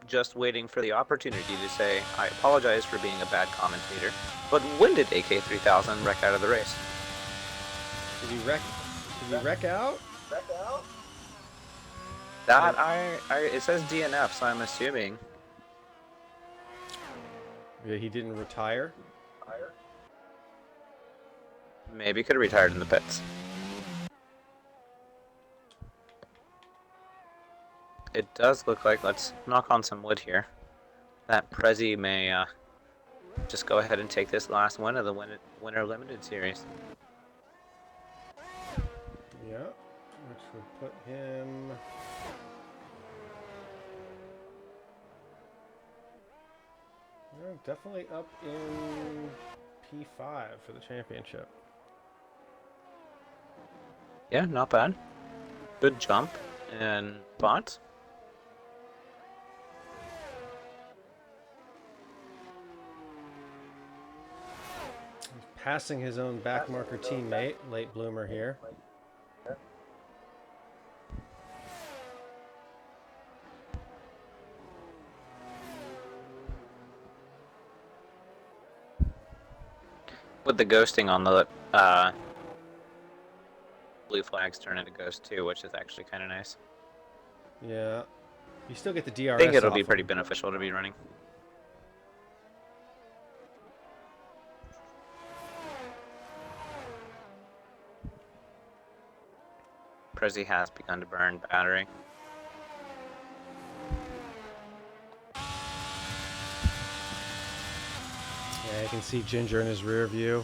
just waiting for the opportunity to say, I apologize for being a bad commentator, but when did AK3000 wreck out of the race? Did he wreck out? That, it says DNF, so I'm assuming. Yeah, he didn't retire? Maybe he could have retired in the pits. It does look like, let's knock on some wood here, that Prezi may just go ahead and take this last win of the Winter Limited Series. Yeah, which would put him... Yeah, definitely up in P5 for the championship. Yeah, not bad. Good jump and spot. Passing his own backmarker teammate, late bloomer here. With the ghosting on the blue flags turn into ghost too, which is actually kind of nice. Yeah, you still get the DRS. I think it'll off be pretty him. beneficial to be running. Prezi has begun to burn battery. Yeah, you can see Ginger in his rear view.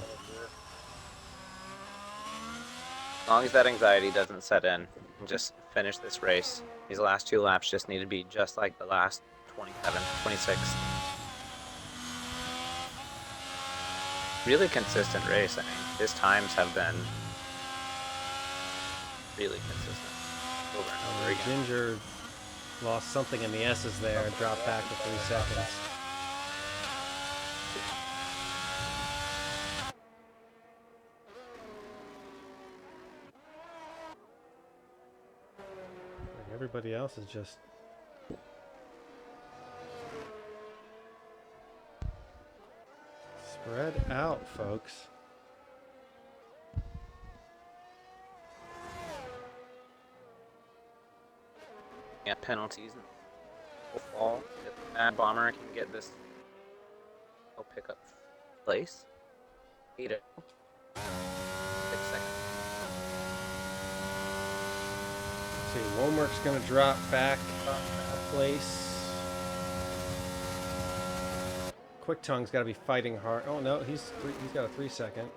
As long as that anxiety doesn't set in, just finish this race. These last 2 laps just need to be just like the last 27, 26. Really consistent race. I mean, his times have been really consistent over and over again. Ginger lost something in the S's there, dropped back to 3 seconds. Everybody else is just spread out, folks. Yeah, penalties will fall. If the Mad Bomber can get this, he'll pick up place. 8 6 seconds. See, Womark's going to drop back a place. Quick Tongue's got to be fighting hard. Oh no, he's got a 3 second.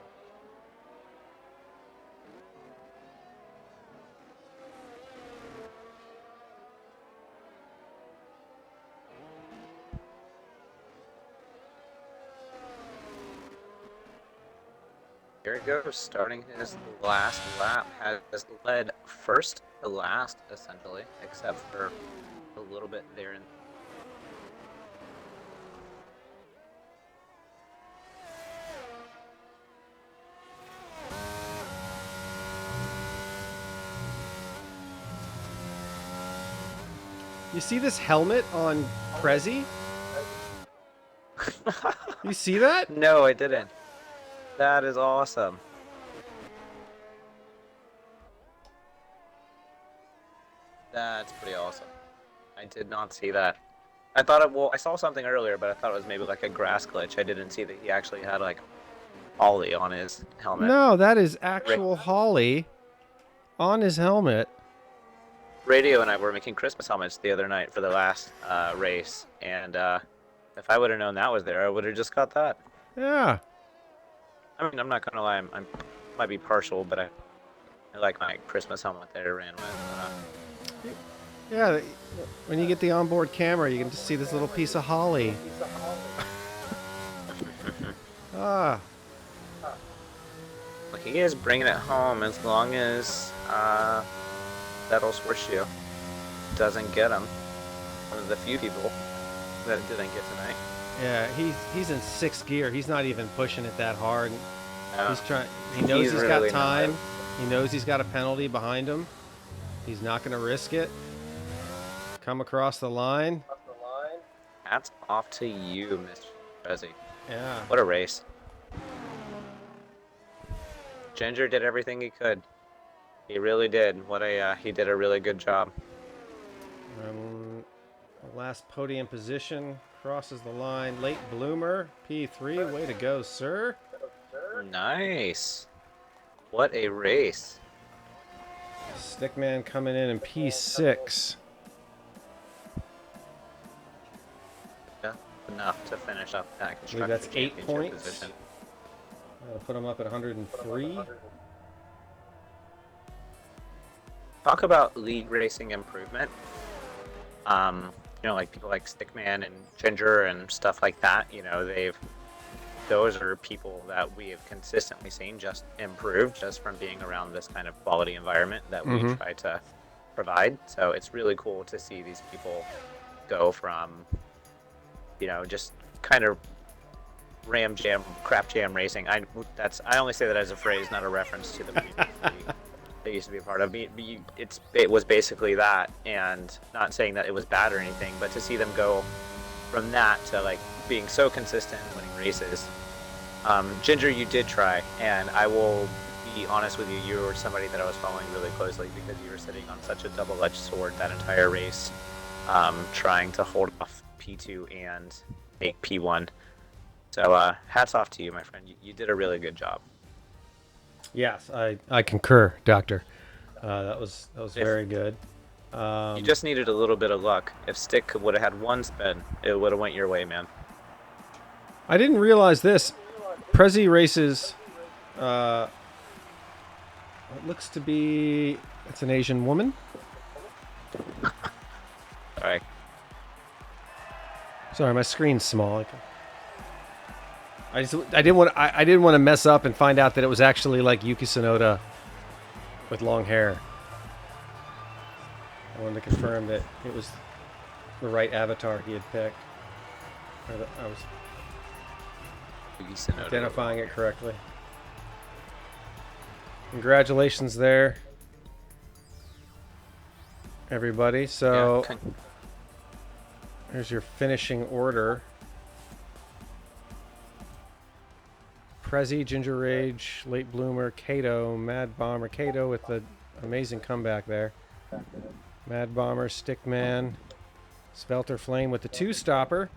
Here it goes, starting his last lap. Has led first to last, essentially, except for a little bit there. You see this helmet on Prezi? You see that? No, I didn't. That is awesome. That's pretty awesome. I did not see that. I thought well, I saw something earlier, but I thought it was maybe like a grass glitch. I didn't see that he actually had like Ollie on his helmet. No, that is actual Holly on his helmet. Radio and I were making Christmas helmets the other night for the last race, and if I would have known that was there, I would have just got that. Yeah. I mean, I'm not gonna lie, I'm might be partial, but I like my Christmas helmet that I ran with. Yeah. When you get the onboard camera, you can just see this little piece of holly. Ah. Well, he is bringing it home as long as that old horseshoe doesn't get him. One of the few people that it didn't get tonight. Yeah, he's in sixth gear. He's not even pushing it that hard. He's trying. He knows he's really got time. He knows he's got a penalty behind him. He's not going to risk it. Come across the line. Hats off to you, Mr. Prezi. Yeah. What a race. Ginger did everything he could. He really did. He did a really good job. Last podium position crosses the line. Late bloomer, P3. Way to go, sir. Nice. What a race. Stickman coming in P6. Yeah, enough to finish up that I believe constructor that's 8 championship points. position. Put him up at 103. Talk about league racing improvement. Like people like Stickman and Ginger and stuff like that. Those are people that we have consistently seen just improve just from being around this kind of quality environment that we try to provide. So it's really cool to see these people go from, just kind of crap jam racing. I only say that as a phrase, not a reference to the previous league they used to be a part of. It was basically that, and not saying that it was bad or anything, but to see them go from that to like being so consistent and winning races. Ginger, you did try, and I will be honest with you, you were somebody that I was following really closely because you were sitting on such a double-edged sword that entire race, trying to hold off P2 and make P1. So hats off to you, my friend. You did a really good job. Yes, I concur, Doctor. That was very good. You just needed a little bit of luck. If Stick would have had one spin, it would have went your way, man. I didn't realize this. Prezi races. It looks to be. It's an Asian woman. Sorry. Sorry, my screen's small. I didn't want to mess up and find out that it was actually like Yuki Tsunoda with long hair. I wanted to confirm that it was the right avatar he had picked. I was Yuki Tsunoda. Identifying it correctly. Congratulations there, everybody. So here's your finishing order. Prezi, Ginger Rage, Late Bloomer, Kato, Mad Bomber. Kato with the amazing comeback there. Mad Bomber, Stickman, Spelter Flame with the two-stopper.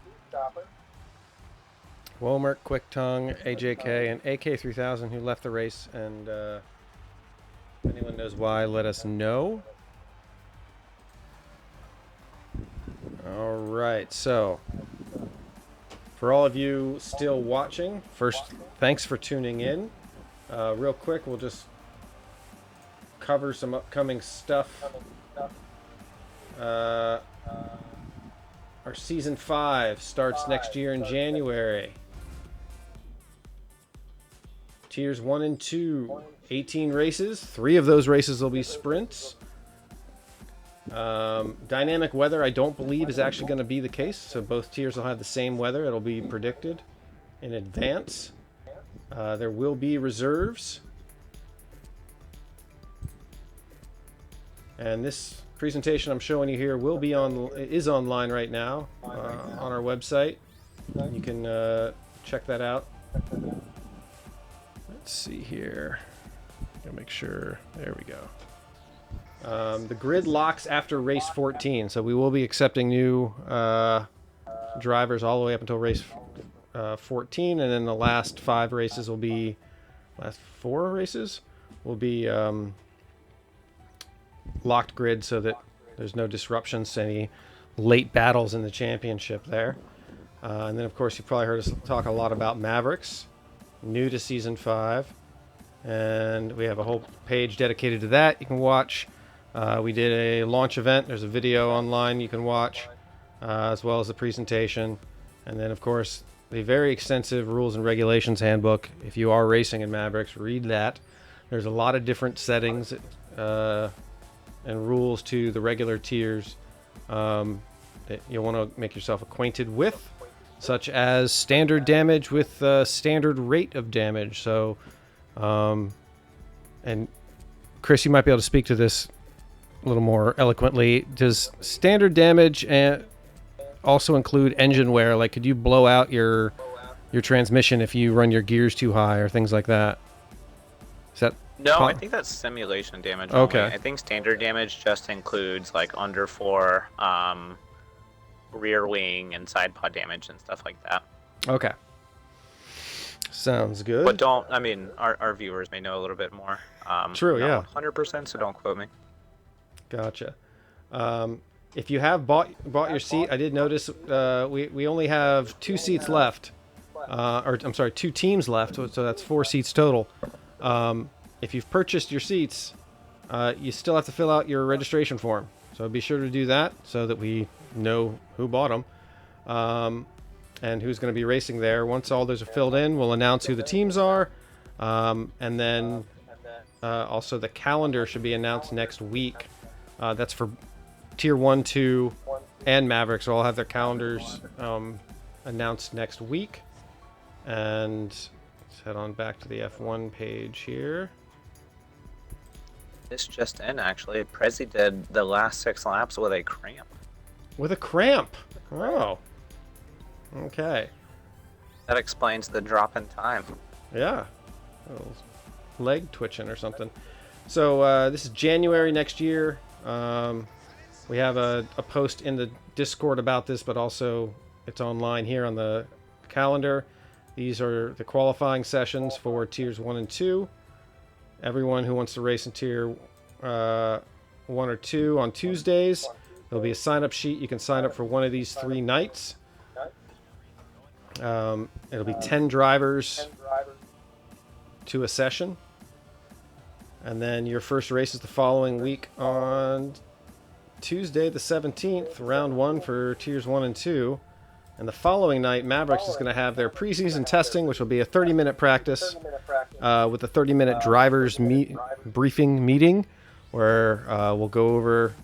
Womerk, Quick Tongue, AJK, and AK3000 who left the race. And if anyone knows why, let us know. All right, so for all of you still watching, first, thanks for tuning in. Real quick, we'll just cover some upcoming stuff. Our Season 5 starts next year in January. Tiers 1 and 2, 18 races. 3 of those races will be sprints. Dynamic weather, I don't believe, is actually going to be the case. So both tiers will have the same weather. It'll be predicted in advance. There will be reserves. And this presentation I'm showing you here is online right now on our website. You can check that out. Let's see here. Gotta make sure. There we go. The grid locks after race 14, so we will be accepting new drivers all the way up until race 14, and then the last 4 races will be locked grid, so that there's no disruptions to any late battles in the championship there. And then, of course, you've probably heard us talk a lot about Mavericks, new to Season 5. And we have a whole page dedicated to that you can watch. We did a launch event. There's a video online you can watch, as well as the presentation. And then, of course, the very extensive rules and regulations handbook. If you are racing in Mavericks, read that. There's a lot of different settings and rules to the regular tiers that you'll want to make yourself acquainted with, such as standard damage with standard rate of damage. So, and Chris, you might be able to speak to this a little more eloquently. Does standard damage also include engine wear? Like, could you blow out your transmission if you run your gears too high or things like that? Is that No, I think that's simulation damage. Okay. Only. I think standard damage just includes like underfloor, rear wing, and side pod damage and stuff like that. Okay. Sounds good. But don't. I mean, our viewers may know a little bit more. True. Not Yeah. 100%. So don't quote me. Gotcha. If you have bought your seat, I did notice we only have 2 seats left, or I'm sorry, 2 teams left, so that's 4 seats total. If you've purchased your seats, you still have to fill out your registration form. So be sure to do that so that we know who bought them and who's going to be racing there. Once all those are filled in, we'll announce who the teams are, and then also the calendar should be announced next week. That's for Tier 1, 2, and Mavericks. So I'll have their calendars announced next week. And let's head on back to the F1 page here. This just in, actually. Prezi did the last 6 laps with a cramp. With a cramp? Oh. Okay. That explains the drop in time. Yeah. A little leg twitching or something. So this is January next year. We have a post in the Discord about this, but also it's online here on the calendar. These are the qualifying sessions for Tiers 1 and 2. Everyone who wants to race in Tier 1 or 2 on Tuesdays, there'll be a sign-up sheet. You can sign up for one of these 3 nights. It'll be 10 drivers to a session. And then your first race is the following week on Tuesday the 17th, round 1 for Tiers 1 and 2. And the following night, Mavericks is going to have their preseason testing, which will be a 30-minute practice with a 30-minute drivers briefing meeting, where we'll go over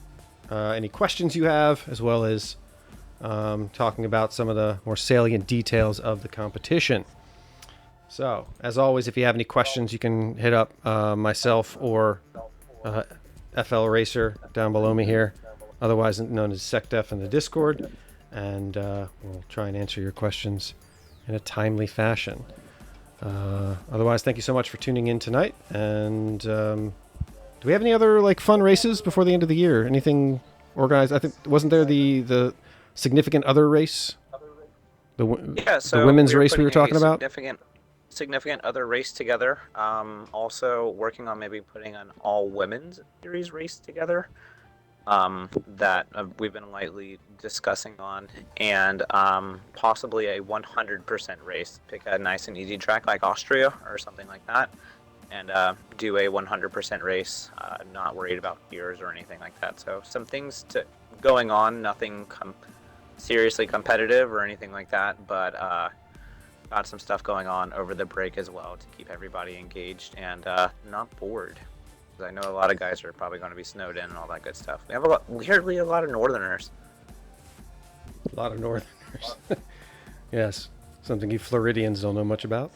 any questions you have, as well as talking about some of the more salient details of the competition. So, as always, if you have any questions, you can hit up myself or FL Racer down below me here, otherwise known as SecDef in the Discord. And we'll try and answer your questions in a timely fashion. Otherwise, thank you so much for tuning in tonight. And do we have any other fun races before the end of the year? Anything organized? I think wasn't there the significant other race? The women's race we were talking about. Significant other race together. Also working on maybe putting an all women's series race together. That we've been lightly discussing on, and possibly a 100% race. Pick a nice and easy track like Austria or something like that, and do a 100% race. Not worried about gears or anything like that. So some things going on, nothing seriously competitive or anything like that, but got some stuff going on over the break as well to keep everybody engaged and not bored. I know a lot of guys are probably going to be snowed in and all that good stuff. We have weirdly a lot of Northerners. A lot of Northerners. Yes. Something you Floridians don't know much about.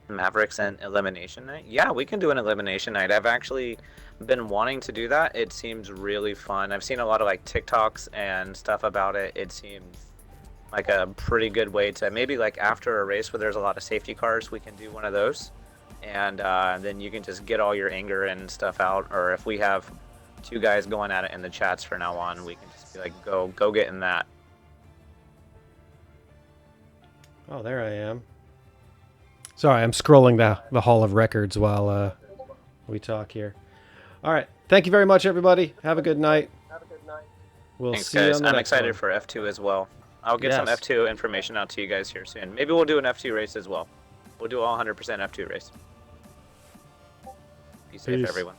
Mavericks and Elimination Night? Yeah, we can do an Elimination Night. I've actually been wanting to do that. It seems really fun. I've seen a lot of TikToks and stuff about it. It seems like a pretty good way to maybe after a race where there's a lot of safety cars, we can do one of those. And then you can just get all your anger and stuff out. Or if we have 2 guys going at it in the chats from now on, we can just be go get in that. Oh, there I am. Sorry, I'm scrolling the Hall of Records while we talk here. All right. Thank you very much, everybody. Have a good night. We'll Thanks, see you guys. on the I'm next excited one. for F2 as well. I'll get some Yes. F2 information out to you guys here soon. Maybe we'll do an F2 race as well. We'll do all 100% F2 race. Be safe, Peace. everyone.